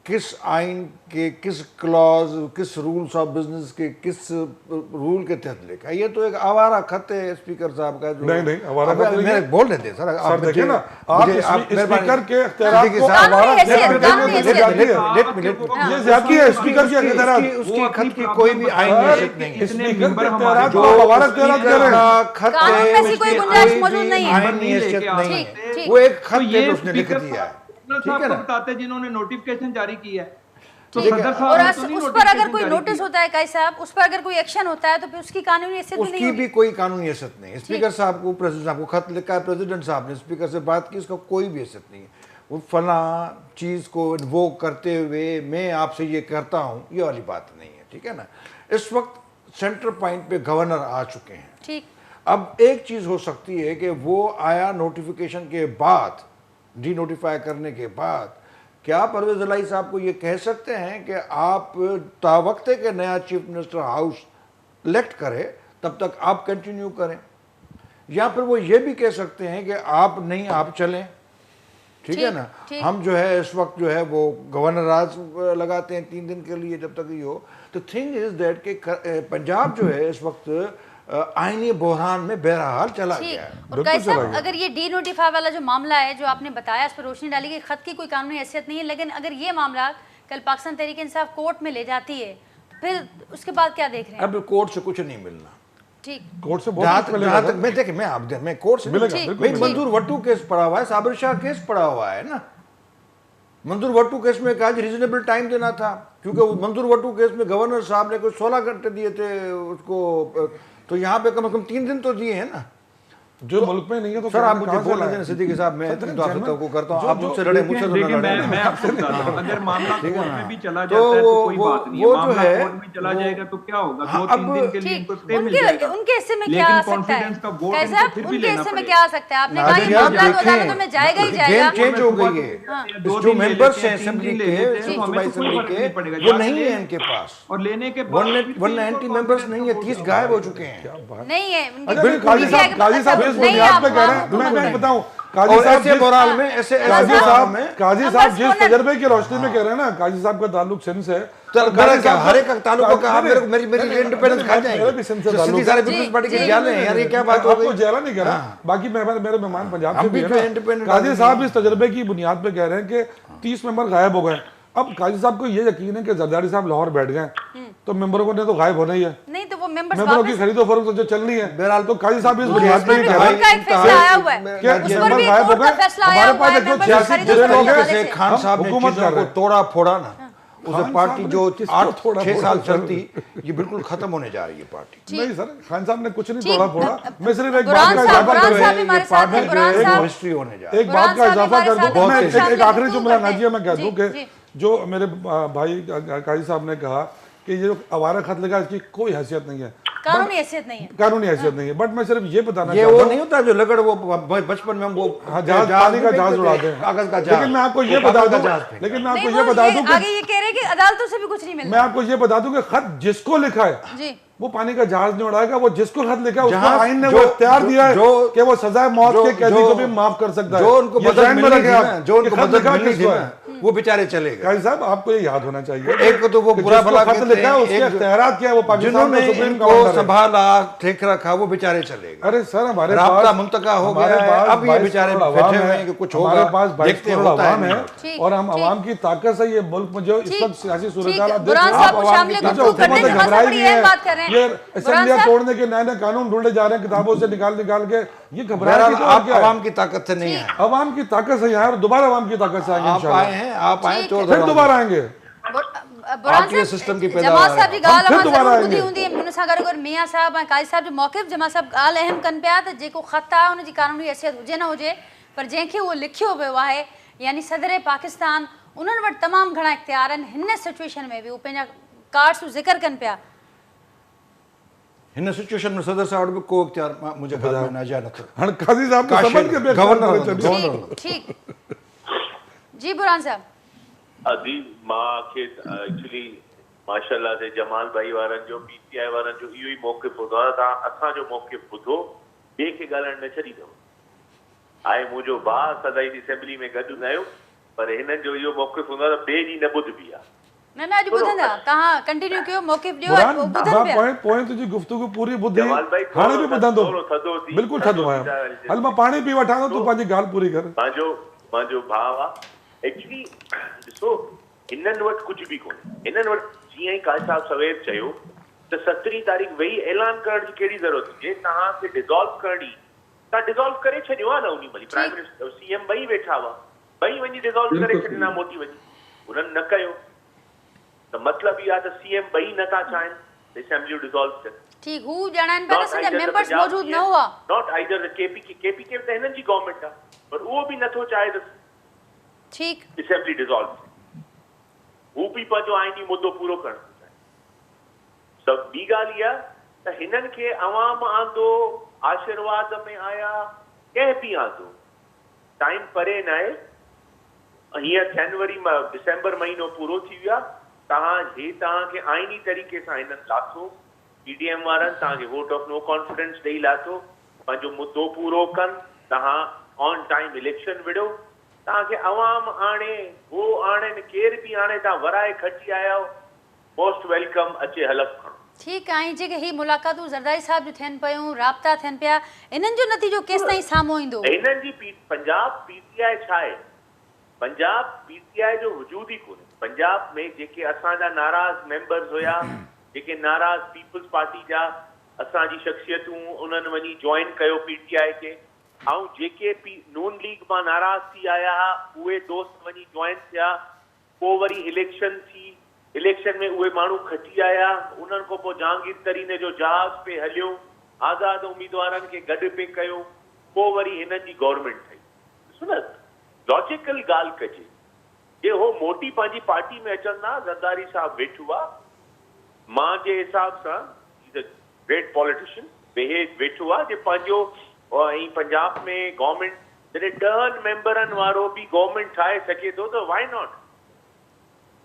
किस आइन के किस क्लॉज, किस रूल्स ऑफ बिजनेस के किस रूल के तहत लिखा? ये तो एक आवारा खत है स्पीकर साहब का। नहीं आवारा खत नहीं है। बोल देते सर, आप देखिए ना, आप स्पीकर के इख्तियारात को आवारा ये ज्यादती है स्पीकर के इख्तियारात, उसकी खत की कोई भी आइन हैसियत नहीं है। स्पीकर के इख्तियारात को आवारा इख्तियारात कह रहे हैं। खत कानून में ऐसी कोई गुंजाइश मौजूद नहीं है। आईनी हैसियत नहीं है, ठीक। वो एक खत है उसने लिख दिया है, ठीक है ना? बताते जिन्होंने नोटिफिकेशन जारी किया है, तो ठीक। सदर साहब और ने तो नहीं उस पर अगर notification कोई जारी नोटिस किया। होता है काई साहब, उस पर अगर कोई एक्शन होता है तो फिर उसकी कानूनी हैसियत नहीं उसकी होगी। भी कोई कानूनी हैसियत नहीं है। स्पीकर साहब को, प्रेसिडेंट साहब को खत लिखा है, प्रेसिडेंट साहब ने स्पीकर से बात की, उसका कोई भी हैसियत नहीं है। वो फला चीज़ को इन्वोक करते हुए मैं आपसे ये करता हूँ, ये वाली बात नहीं है, ठीक है ना? इस वक्त सेंटर पॉइंट पे गवर्नर आ चुके हैं। ठीक। अब एक चीज़ हो सकती है कि वो आया नोटिफिकेशन के बाद, डी नोटिफाई करने के बाद, क्या परवेज इलाही साहब को ये कह सकते हैं कि आप तावक्ते के नया चीफ मिनिस्टर हाउस इलेक्ट करें, तब तक आप कंटिन्यू करें? या फिर वो ये भी कह सकते हैं कि आप नहीं, आप चलें, ठीक है ना? हम जो है इस वक्त जो है वो गवर्नर राज लगाते हैं 3 दिन के लिए, जब तक ये हो। तो थिंग इज दैट कि पंजाब जो है इस वक्त आईनी बहरान में बहरहाल चला गया है। और कैसा अगर ये डी नोटिफाई वाला जो मामला है जो आपने बताया, इस पर रोशनी डाली कि खत की कोई कानूनी हैसियत नहीं है, लेकिन अगर ये मामला कल पाकिस्तान तहरीक इंसाफ कोर्ट में ले जाती है, फिर उसके बाद क्या देख रहे हैं? अब कोर्ट से कुछ नहीं मिलना। ठीक। कोर्ट से जहाँ तक मैं देखे, मैं कोर्ट से मिलेगा, भाई मंजूर वट्टू केस पड़ा हुआ है, साबिर शाह केस पड़ा हुआ है ना। मंजूर वट्टू केस में कहा रीजनेबल टाइम देना था, क्योंकि मंजूर वट्टू केस में गवर्नर साहब ने कुछ 16 घंटे दिए थे उसको, तो यहाँ पे कम से कम 3 दिन तो दिए हैं ना। जो मुल्क में नहीं है तो सर आप मुझे बोलने दें सिद्दीकी साहब, मैं को करता हूँ, आप मुझसे लड़े, मुझसे तो ना लड़े। मैं आपसे बता रहा हूं, अगर मामला कोर्ट में भी चला तो जाता है तो कोई वो- बात नहीं वो है। जो मामला है, कोर्ट में चला जाएगा तो क्या होगा, हाँ, 2-3 दिन के लिए ठीक। इनको स्टे मिल जाएगा। उनके हिस्से में क्या आ लेकिन सकता है? कॉन्फिडेंस का वोट कैसा इनको फिर भी उनके लेना हिस्से में पड़ेगा। क्या आ सकता है? आपने कहा ये नादिर, आप मामला तो देखें, अदालतों में जाएगा ही गेम जाएगा। चेंज हो गई है। दो जो दिन ले मेंबर्स लेते हैं हैं, 3 असेंबली दिन ले के, लेते हैं, तो हमें सूबाई तो कोई असेंबली फर्क के, नहीं पड़ेगा। वो जाके नहीं ले है इनके पास। और लेने के बाद 190 मेंबर्स नहीं है, 30 गायब हो चुके हैं। नहीं है अच्छा फिर काजी साहब इस बुनियाद पे कह रहे हैं, मैं बताऊं, काजी और साहब ऐसे बहरहाल में, ऐसे काजी बहरहाल साहब जिस तजर्बे की रोशनी में कह रहे हैं ना, काजी साहब का ताल्लुक सिंध से, हर एक तालुकों का आप मेरी इंडिपेंडेंस खा जाएंगे। सीधी सारे पीपल्स पार्टी के जाले हैं यार, ये क्या बात हो आपको गई? जेला नहीं करा, बाकी मेरे मेहमान पंजाब से हम भी भी है जो ना। independent काजी आदमी साहब हैं। इस तजर्बे की बुनियाद पे कह रहे हैं कि 30 मेंबर गायब हो गए, अब काजी साहब को ये यकीन है कि जरदारी साहब लाहौर बैठ गए तो मेंबरों को ने तो गायब होना ही है, नहीं तो वो मेंबर्स मेंबरों की वापस खरीदो फरोख्त तो जो चलनी है। बहरहाल तो काजी साहब इस वो बुनियाद पे उसमें ही भी कह रहे कोर्ट का एक फैसला आया हुआ है, कि उस पर मेंबर भी गायब हो कोर्ट का गए। फैसला आया हमारे हुआ पास है देखो मेंबर्स 86 खरीदो जिले फरोख्त लोग के हैं, हवाले से। खान साहब ने हुकूमत चीजों कर को रहे हैं। तोड़ा फोड़ा ना, उसे खान पार्टी साहब ने जो किसको 8 तोड़ा 6 फोड़ा साल सर? चलती, ये बिल्कुल खत्म होने जा रही है पार्टी। नहीं सर, खान साहब ने कुछ नहीं ठीक, तोड़ा फोड़ा, मैं सिर्फ एक बुरहान बात का साहब, इजाफा बुरहान कर साहब भी हमारे साथ हैं, बुरहान एक साहब हिस्ट्री होने जा रही है। एक बात का बुरहान साहब इजाफा हमारे कर साथ दूं हैं, मैं, बहुत एक आखिरी गुफ्तगू जुमला करते हैं। नाजिया मैं कह दूं जी, कि जी। जो मेरे भाई काजी साहब ने कहा कि ये जो आवारा खत लगा इसकी कोई हैसियत नहीं है, कानूनी हैसियत नहीं है। कानूनी हैसियत नहीं है, बट मैं सिर्फ ये बताना ये चाहता वो हूं, नहीं होता जो लगड़ वो बचपन में हम वो हाँ, जहाज पानी का में जहाज फेंकते उड़ाते थे, हैं, कागज का जहाज। लेकिन मैं आपको ये वो बता कागज का दूं, जहाज फेंका। लेकिन मैं नहीं, आपको वो ये बता दूं आगे कि ये कह रहे हैं कि अदालतों से भी कुछ नहीं मिल मैं रहा। आपको ये बता दूं कि खत जिसको लिखा है जी, वो पानी का जहाज नहीं उड़ाएगा, वो जिसको खत लिखा है उसको जहाज आइन ने जो- वो इख्तियार दिया है जो- कि वो सजाए मौत के कैदी को भी माफ कर सकता है। जो उनको ये मदद ध्यान में मिलनी रखें थी आप, ना, जो ये उनको खत मदद लिखा मिलनी थी किसको ना, है? वो बेचारे चले गए। काजी साहब आपको ये याद होना चाहिए एक को तो वो कि बुरा जिसको भला खत कहते लिखा है हैं, उसके एक जो- इख्तियारात क्या है, वो पाकिस्तान जिन्होंने का सुप्रीम इनको कमांडर है। संभाला ठीक रखा वो बेचारे चले गए। अरे सर हमारे राब्ता पास मुंतका हो हमारे गया है, पास अब ये 22 बेचारे करोड़ बैठे अवाम हुए है, हैं कि कुछ हमारे होगा, पास 22 देखते करोड़ होता है अवाम नहीं है होता। ठीक, और हम ठीक। अवाम की ताकत से ये मुल्क में जो इस ठीक, वक्त सियासी सूरत ठीक हाल है, आप देख बुरहान रहे साहब हैं, को शामिल जो गुफ्तगू करने हुकूमत से हमारे घबराई बड़ी हुई अहम बात कर रहे है, हैं। ये बुरहान असेंबलियां साहब, तोड़ने के नए नए कानून ढूंढे जा रहे हैं किताबों से निकाल के, ये घबराहट बहरहाल की तो आप क्या है? आवाम की ताकत से नहीं आए, अवाम की ताकत से यहाँ और दोबारा अवाम की ताकत से आएंगे आप इंशाल्लाह। आए हैं, आप आए ठीक चोर है। फिर दरवाजे। दोबारा आएंगे। बुरहान आरटीओ साहब, सिस्टम की जमात पैदावार साहब जी है। ॻाल्हि फिर मां दोबारा ज़रूरु ॿुधी आएंगे। हूंदी हुन सां गॾु गॾु मियां साहब ऐं काजी साहब जो मौक़िफ़ जमात साहब ॻाल्हि अहम कनि पिया त जेको ख़त आहे हुनजी कानूनी हैसियत हुजे न हुजे, पर जंहिंखे उहो लिखियो वियो आहे यानी सदर पाकिस्तान, उन्हनि वटि तमामु घणा इख्तियार आहिनि। हिन सिचुएशन में बि उहे पंहिंजा कार्ड्स जो ज़िक्र कनि पिया। हिन सिचुएशन में सदर साहब भी को इख्तियार मुझे ख्याल में नाजिया न था। हाँ, काजी साहब को काशिफ, समझ के बेख्तियार गवर्नर करे होना चलिए। गवर्नर। ठीक ठीक जी बुरहान साहब, अदीब मां खे एक्चुअली माशाल्लाह से जमाल भाई वारनि जो पीटीआई वारनि जो इहो ई मौक़िफ़ ॿुधो आहे। तव्हां असांजो मौक़िफ़ ॿुधो, ॿिए खे ॻाल्हाइण न छॾींदव। आहे मुंहिंजो भाउ सदाई असेंबली में गॾु हूंदा आहियूं, पर हिननि जो इहो मौक़िफ़ हूंदो आहे त ॿिए ॾींहुं न ॿुधबी आहे। न न अॼु ॿुधंदा, तव्हां कंटिन्यू कयो, मौक़िफ़ ॾियो, बुरहान पोइ ॿुधनि पिया। पोइ तुंहिंजी गुफ्तगू पूरी ॿुधी जमाल भाई हाणे बि ॿुधंदो, थोरो थधो थी, बिल्कुलु थधो आहियां। हल मां पाणी पी वठां थो, तूं पंहिंजी ॻाल्हि पूरी कर। मुंहिंजो भाउ आहे। एक्चुअली ॾिसो हिननि वटि कुझु बि कोन्हे। हिननि वटि जीअं ई काजी साहब सवेर चयो त 17 तारीख़ वेही ऐलान करण जी कहिड़ी ज़रूरत हुजे। तव्हांखे डिज़ोल्व करणी, तव्हां डिज़ोल्व करे छॾियो आहे न उन महिल। प्राइम मिनिस्टर सीएम ॿई वेठा हुआ, ॿई वञी डिज़ोल्व करे छॾिना मोटी वञी, उन्हनि न कयो त मतिलबु इहा त सीएम ॿई नथा चाहिनि असेंबली डिज़ोल्व कनि। ठीक, हू ॼाणाइनि पिया त सॼा मेंबर्स मौजूद न हुआ। नॉट आइदर द केपीके त हिननि जी गवर्नमेंट आहे, पर उहो बि नथो चाहे त ठीक, असेंबली डिज़ोल्व थिए। हू बि पंहिंजो आइनी मुद्दो पूरो करणु थो चाहे। सभु ॿी ॻाल्हि इहा त हिननि खे अवाम आंदो, आशीर्वाद में आया, कंहिं बि आंदो, टाइम परे न आहे। हींअर जनवरी दिसंबर महीनो पूरो थी वियो आहे। तव्हांखे आइनी तरीक़े सां हिननि लाथो, पीडीएम वारनि तव्हांखे वोट ऑफ नो कॉन्फिडेंस ॾेई लाथो, पंहिंजो मुद्दो पूरो कनि, तव्हां ऑन टाइम इलेक्शन विड़ो, तव्हांखे अवाम आणे, वो आणे, केर बि आणे, तव्हां वराए खटी आया आहियो, मोस्ट वेलकम, अचे हलफ़ खणो। ठीकु आहे। ऐं जेके ही मुलाक़ातूं ज़रदारी साहब जूं थियनि पियूं, राब्ता थियनि पिया, इन्हनि जो नतीजो केसि ताईं साम्हूं ईंदो? हिननि जी पंजाब पीटीआई छा आहे? पंजाब पीटीआई जो वजूद ई कोन्हे। पंजाब में जेके असांजा नाराज़ मेंबर्स हुया, जेके नाराज़ पीपल्स पार्टी जा, असांजी शख़्सियतूं उन्हनि वञी जॉइन कयो पीटीआई खे, ऐं जेके नून लीग मां नाराज़ थी आया हुआ उहे दोस्त वञी जॉइन थिया, पोइ वरी इलेक्शन थी, इलेक्शन में उहे माण्हू खटी आया, उन्हनि खां पोइ जहांगीर तरीने जो जहाज़ पे हलियो, आज़ाद उम्मीदवारनि खे गॾु पे कयो, पोइ वरी हिननि जी गवर्नमेंट ठही। ॾिसो न, लॉजिकल ॻाल्हि कजे, जे हो मोटी पंहिंजी पार्टी में अचंदा, ज़रदारी साहब वेठो हुआ, मां जे हिसाब सां ग्रेट पॉलिटिशियन बेहेज वेठो आहे, जे पंहिंजो ऐं पंजाब में गवर्नमेंट जॾहिं 10 मेंबरनि वारो बि गवर्नमेंट ठाहे सघे थो त वाई नॉट?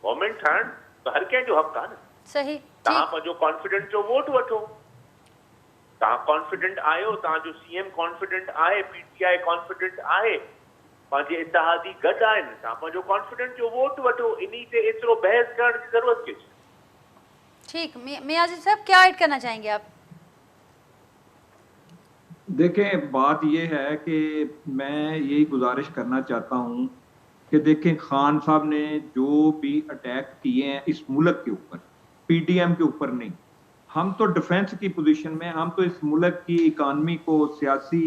गवर्नमेंट ठाहिण त हर कंहिंजो हक़ आहे न। सही, तव्हां ठीक, पंहिंजो कॉन्फिडेंट जो वोट वठो, तव्हां कॉन्फिडेंट आहियो, तव्हांजो सीएम कॉन्फिडेंट आहे, पीटीआई कॉन्फिडेंट आहे, पंहिंजे इत्तेहादी गॾु आहिनि, तव्हां पंहिंजो कॉन्फिडेंट जो वोट वठो। इन्ही ते एतिरो बहस करण जी ज़रूरत कहिड़ी? ठीक। मियाजी साहब क्या ऐड करना चाहेंगे आप? देखें, बात ये है कि मैं यही गुजारिश करना चाहता हूँ कि देखें खान साहब ने जो भी अटैक किए हैं इस मुल्क के ऊपर, पीटीएम के ऊपर नहीं, हम तो डिफेंस की पोजीशन में, हम तो इस मुल्क की इकानमी को, सियासी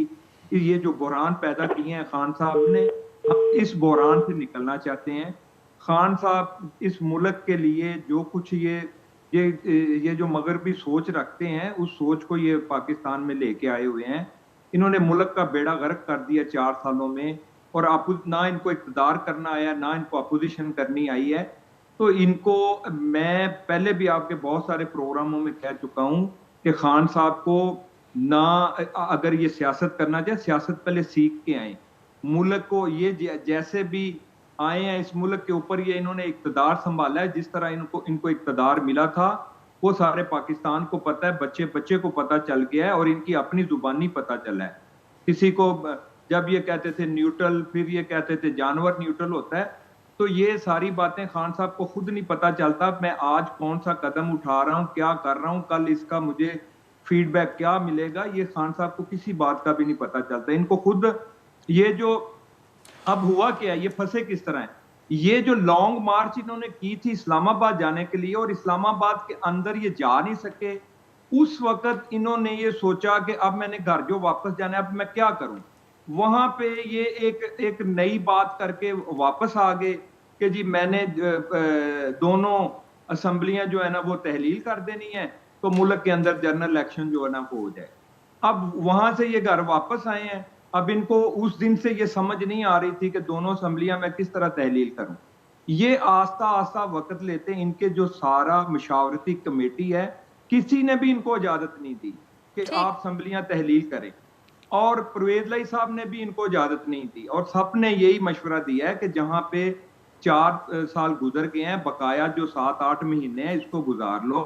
ये जो बहरान पैदा किए हैं खान साहब ने, हम इस बहरान से निकलना चाहते हैं। खान साहब इस मुल्क के लिए जो कुछ ये जो मगरबी सोच रखते हैं, उस सोच को ये पाकिस्तान में लेके आए हुए हैं। इन्होंने मुल्क का बेड़ा गर्क कर दिया 4 सालों में, और ना इनको इक़्तिदार करना आया, ना इनको अपोजिशन करनी आई है। तो इनको मैं पहले भी आपके बहुत सारे प्रोग्रामों में कह चुका हूं कि खान साहब को ना, अगर ये सियासत करना चाहे, सियासत पहले सीख के आए। मुल्क को ये जैसे भी आए हैं इस मुल्क के ऊपर, ये इन्होंने इक़्तिदार संभाला है, जिस तरह इनको इक़्तिदार मिला था वो सारे पाकिस्तान को पता है, बच्चे बच्चे को पता चल गया है, और इनकी अपनी जुबानी पता चला है। किसी को जब ये कहते थे न्यूट्रल, फिर ये कहते थे जानवर न्यूट्रल होता है, तो ये सारी बातें खान साहब को खुद नहीं पता चलता। मैं आज कौन सा कदम उठा रहा हूँ, क्या कर रहा हूँ, कल इसका मुझे फीडबैक क्या मिलेगा, ये खान साहब को किसी बात का भी नहीं पता चलता। इनको खुद ये जो अब हुआ क्या है, ये फंसे किस तरह है, ये जो लॉन्ग मार्च इन्होंने की थी इस्लामाबाद जाने के लिए, और इस्लामाबाद के अंदर ये जा नहीं सके, उस वक्त इन्होंने ये सोचा कि अब मैंने घर जो वापस जाना है, अब मैं क्या करूं। वहां पे ये एक नई बात करके वापस आ गए कि जी मैंने दोनों असेंबलियां जो है ना वो तहलील कर देनी है, तो मुल्क के अंदर जनरल इलेक्शन जो है ना वो हो जाए। अब वहां से ये घर वापस आए हैं। अब इनको उस दिन से ये समझ नहीं आ रही थी कि दोनों असेंबलियां मैं किस तरह तहलील करूं। ये आस्ता आस्ता वक्त लेते, इनके जो सारा मशावरती कमेटी है, किसी ने भी इनको इजाजत नहीं दी कि आप असेंबलियां तहलील करें, और परवेज लाई साहब ने भी इनको इजाजत नहीं दी, और सबने यही मशवरा दिया है कि जहां पे 4 साल गुजर गए हैं, बकाया जो 7-8 महीने हैं इसको गुजार लो,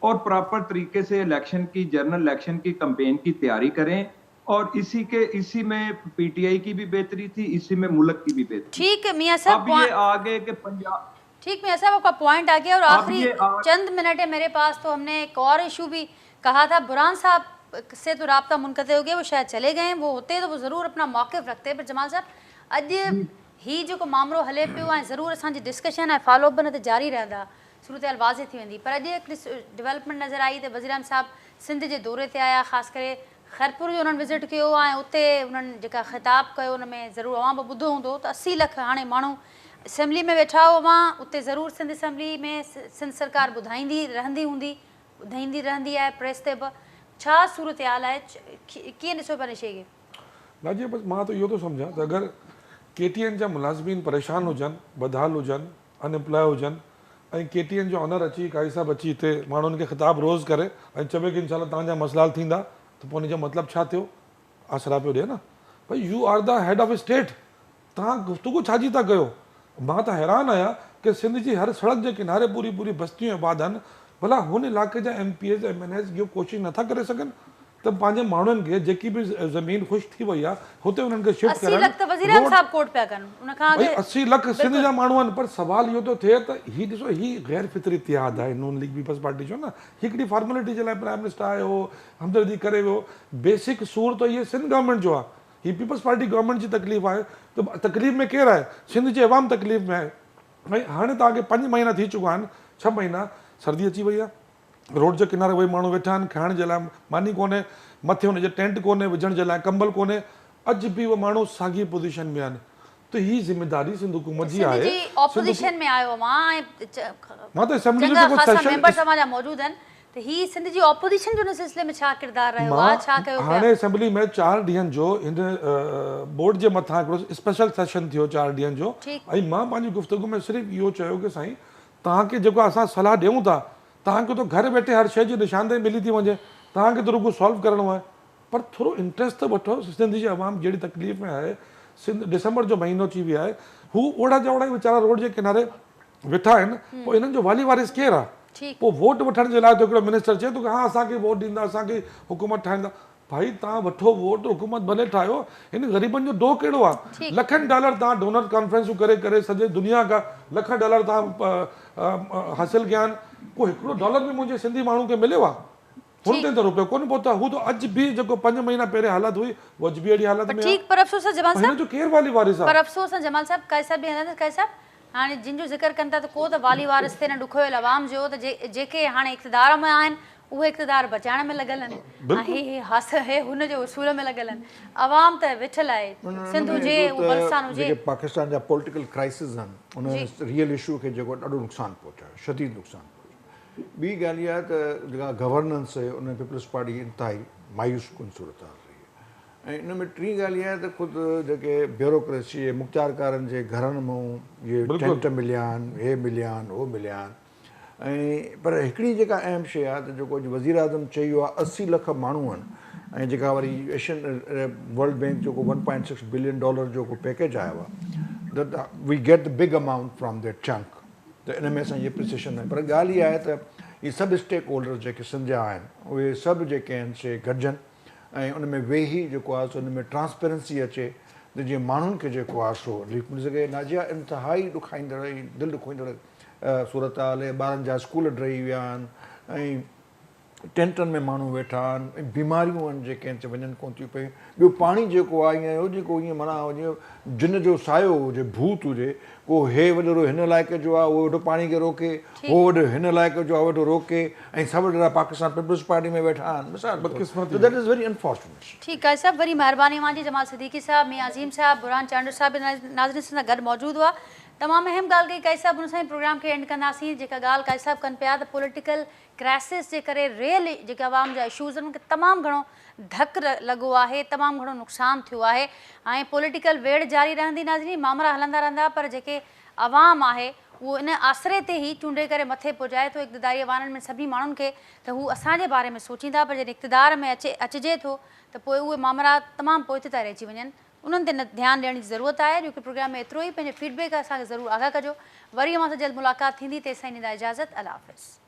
और प्रॉपर तरीके से इलेक्शन की, जनरल इलेक्शन की कैंपेन की तैयारी करें। और इसी में पीटीआई की भी बेहतरी थी, इसी में मुल्क की भी बेहतरी। ठीक है मियां साहब, अब ये आ गए कि पंजाब, ठीक मियां साहब आपका पॉइंट आ गया, और आखिरी चंद मिनट है मेरे पास, तो हमने एक और इशू भी कहा था। बुरहान साहब से तो राब्ता मुनक़ते हो गया, वो शायद चले गए हैं, वो होते तो वो ज़रूर अपना मौक़िफ़ रखते। पर जमाल साहब अॼु ही जो मामलो हले पियो ऐं ज़रूर असांजी डिस्कशन ऐं फॉलोअप बि न त जारी रहंदा, सूरत हाल वाज़े थी वेंदी। पर अॼु हिकु डेवलपमेंट नज़र आई त वज़ीर आज़म साहब सिंध जे दौरे ते आया, ख़ासि करे खैरपुर जो उन्हनि विज़िट कयो ऐं उते उन्हनि जेका ख़िताब कयो उन में ज़रूरु अवां बि ॿुधो हूंदो त 80 लख हाणे माण्हू असेंबली में वेठा हो, अवां उते ज़रूरु सिंध असेंबली में सिंध सरकार ॿुधाईंदी रहंदी आहे, प्रेस ते बि। छा सूरत हाल आहे, कीअं ॾिसो पिया शइ खे? नाजिया, बसि मां त इहो थो सम्झां त अगरि केटीएन जा मुलाज़िमीन परेशान हुजनि, बदहाल हुजनि, अनएम्प्लॉय हुजनि, ऐं केटीएन जो ऑनर अची, काई साहब अची हिते माण्हुनि खे ख़िताब रोज़ करे ऐं चवे की इंशाल्लाह तव्हांजा मसइला हल थींदा, त पोइ उनजो मतिलबु छा थियो? आसरा पियो ॾिए न भई, you are the head of state, तव्हां गुफ़्तगू छाजी था कयो? मां त हैरान आहियां कि सिंध जी हर सड़क जे किनारे पूरी बस्तियूं आबाद आहिनि, भला हुन इलाइक़े जा MPs MNS इहो कोशिशि नथा करे सघनि त पंहिंजे माण्हुनि खे जेकी बि ज़मीन ख़ुशि थी वई आहे हुते उन्हनि खे शिफ्ट करणु। 80 लख त वज़ीर आज़म साहब कोट पिया कनि, उन खां अॻु 80 लख सिंध जा माण्हू आहिनि। पर सवाल इहो थो थिए त हीउ ॾिसो, हीउ गैर फितरी इतिहाद आहे नून लीग पीपल्स पार्टी जो न, हिकिड़ी फॉर्मेलिटी जे लाइ प्राइम मिनिस्टर आयो, हमदर्दी करे वियो, बेसिक सूर त इहे सिंध गवर्नमेंट जो आहे, हीअ पीपल्स पार्टी गवर्नमेंट जी तकलीफ़ आहे। त तकलीफ़ में केरु आहे? सिंध जी अवाम तकलीफ़ में आहे। ऐं हाणे तव्हांखे 5 महीना थी चुका आहिनि, 6 महीना, सर्दी अची वई आहे, रोड जे किनारे वही माण्हू वेठा आहिनि, खाइण जे लाइ मानी कोन्हे, मथे हुनजे टेंट कोन्हे, विझण जे लाइ कंबल कोन्हे, अॼु बि उहे माण्हू साॻी पोज़ीशन में आहिनि। त हीअ ज़िमेदारी सिंध हुकूमत जी आहे। ऑपोजिशन में आयो मां त असेंबली जो जेको सेशन मेंबर्स असांजा मौजूद आहिनि, त ही सिंध जी ऑपोजिशन जो हिन सिलसिले में छा किरदार रहियो आहे, छा कयो? हाणे असेंबली में 4 ॾींहंनि जो हिन बोर्ड जे मथां हिकिड़ो स्पेशल सेशन थियो 4 ॾींहंनि जो, ऐं मां पंहिंजी गुफ़्तगू में सिर्फ़ु इहो चयो कि साईं तव्हांखे जेको असां सलाह ॾियूं था, तव्हांखे तो घर वेठे हर शइ जी निशानदेही मिली थी वञे, तव्हांखे त रुॻो सॉल्व करिणो आहे, पर थोरो इंट्रस्ट त वठो। सिंध जी आवाम जहिड़ी तकलीफ़ में आहे, सिंध दिसंबर जो महीनो अची वियो आहे, हू ओड़ा जा ओड़ा वीचारा रोड जे किनारे वेठा आहिनि, पोइ इन्हनि जो वाली वारिस केरु आहे? पोइ वोट वठण जे लाइ त हिकिड़ो मिनिस्टर चए थो कि हा असांखे वोट ॾींदा, असांखे हुकूमत ठाहींदा। भाई तव्हां वठो वोट, हुकूमत भले ठाहियो, हिन ग़रीबनि जो ॾोह कहिड़ो आहे? लखनि डॉलर तव्हां डोनर कॉन्फ्रेंसूं करे करे सॼे दुनिया खां लख डॉलर तव्हां हासिलु कया आहिनि, को $1 बि मुंहिंजे सिंधी माण्हू खे मिलियो आहे? हुन ते त रुपयो कोन पहुता हू तो अज भी जेको 5 महीना पहिरियों हालत हुई वो अज भी अहिड़ी हालत में ठीक पर अफ़सोस आहे जमाल हिन साहब, जो केर वाली वारिस पर आहे अफ़सोस आहे जमाल साहब, काई साहब बि हलंदे काई साहब हाणे जिन जो ज़िक्र कनि था त को त वाली वारिस थिए न ॾुखियो आवाम जो त जेके हाणे इक़्तिदार में आहिनि उहे इक़्तिदार बचाइण में लॻल आहिनि ऐं हे हास हे हुन जो उसूल में लॻल आहिनि। आवाम त वेठल आहे, सिंध हुजे बलूचिस्तान हुजे। जेके पाकिस्तान जा पॉलिटिकल क्राइसिस आहिनि उन रियल इशू खे जेको ॾाढो नुक़सानु पहुचायो, शदीद नुक़सानु पहुचायो। ॿी ॻाल्हि इहा त जेका गवर्नेंस आहे उन पीपल्स पार्टी इंतिहाई मायूस कुन सूरत हाल रही ऐं इन में टी ॻाल्हि इहा आहे त ख़ुदि जेके ब्यूरोक्रेसी मुख़्तियारकारनि जे घरनि मां इहे टेंट मिलिया आहिनि, हे मिलिया आहिनि, हो मिलिया आहिनि ऐं पर हिकिड़ी जेका अहम शइ आहे त जेको अॼु वज़ीर आज़म चई वियो आहे 80 लख माण्हू आहिनि ऐं जेका वरी एशियन वर्ल्ड बैंक जेको $1.6 बिलियन जेको पैकेज आयो आहे त we get the big amount from that chunk, त इन में असांजी एप्रिसिएशन आहे। पर ॻाल्हि इहा आहे त इहे सभु स्टेक होल्डर्स जेके सिंध जा आहिनि उहे सभु जेके आहिनि से गॾिजनि ऐं उन में वेही जेको आहे सो उन में ट्रांसपेरेंसी अचे त जीअं माण्हुनि खे जेको आहे सो रिलीफ मिली सघे। नाजिया इंतिहाई ॾुखाईंदड़ दिलि ॾुखाईंदड़ सूरत हाल आहे, ॿारनि जा स्कूल ड्रही विया आहिनि ऐं टेंटनि में माण्हू वेठा आहिनि ऐं बीमारियूं आहिनि जेके आहिनि वञनि कोन थियूं पियूं। ॿियो पाणी जेको आहे ईअं हो जेको ईअं माना जीअं जिन जो सायो हुजे, भूत हुजे, को हे वॾो हिन इलाइक़े जो आहे उहो वेठो पाणी खे रोके, हो वॾो हिन इलाइक़े जो आहे वेठो रोके ऐं सभु ॾेढा पाकिस्तान पीपल्स पार्टी में वेठा आहिनि। मिसाल दैट इज़ वेरी अनफॉर्चुनेट। ठीकु आहे साहब, वरी महिरबानी मुंहिंजी जमाल सिद्दीकी साहब, मियां अज़ीम साहब, बुरहान चांडू साहब नाज़रीन सां गॾु मौजूदु हुआ। तमामु अहम ॻाल्हि कई काई साहब, हुन सां ई प्रोग्राम खे एंड कंदासीं। जेका ॻाल्हि काई साहब कनि पिया त पॉलिटिकल क्राइसिस जे करे रियल जेके आवाम जा इशूज़ आहिनि उनखे तमामु घणो धकु लॻो आहे, तमामु घणो नुक़सानु थियो आहे ऐं पॉलिटिकल वेड़ जारी रहंदी नाज़रीन, मामला हलंदा रहंदा, पर जेके आवाम आहे उहो इन आसिरे ते ई चूंडे करे मथे पहुचाए थो इक़्तिदारी वारनि में सभी माण्हुनि खे त हू असांजे बारे में सोचींदा, पर जॾहिं इक़्तिदार में अचिजे थो त पोइ उहे मामला तमामु पोइ था रहिजी वञनि। उन्हनि ते न ध्यानु ॾियण जी ज़रूरत आहे। जो की प्रोग्राम में एतिरो ई, पंहिंजो फीडबैक असांखे ज़रूरु आगाह कजो। वरी मां सां जल्द मुलाक़ात थींदी, तेसिताईं ॾींदा इजाज़त। अल्लाह हाफ़िज़।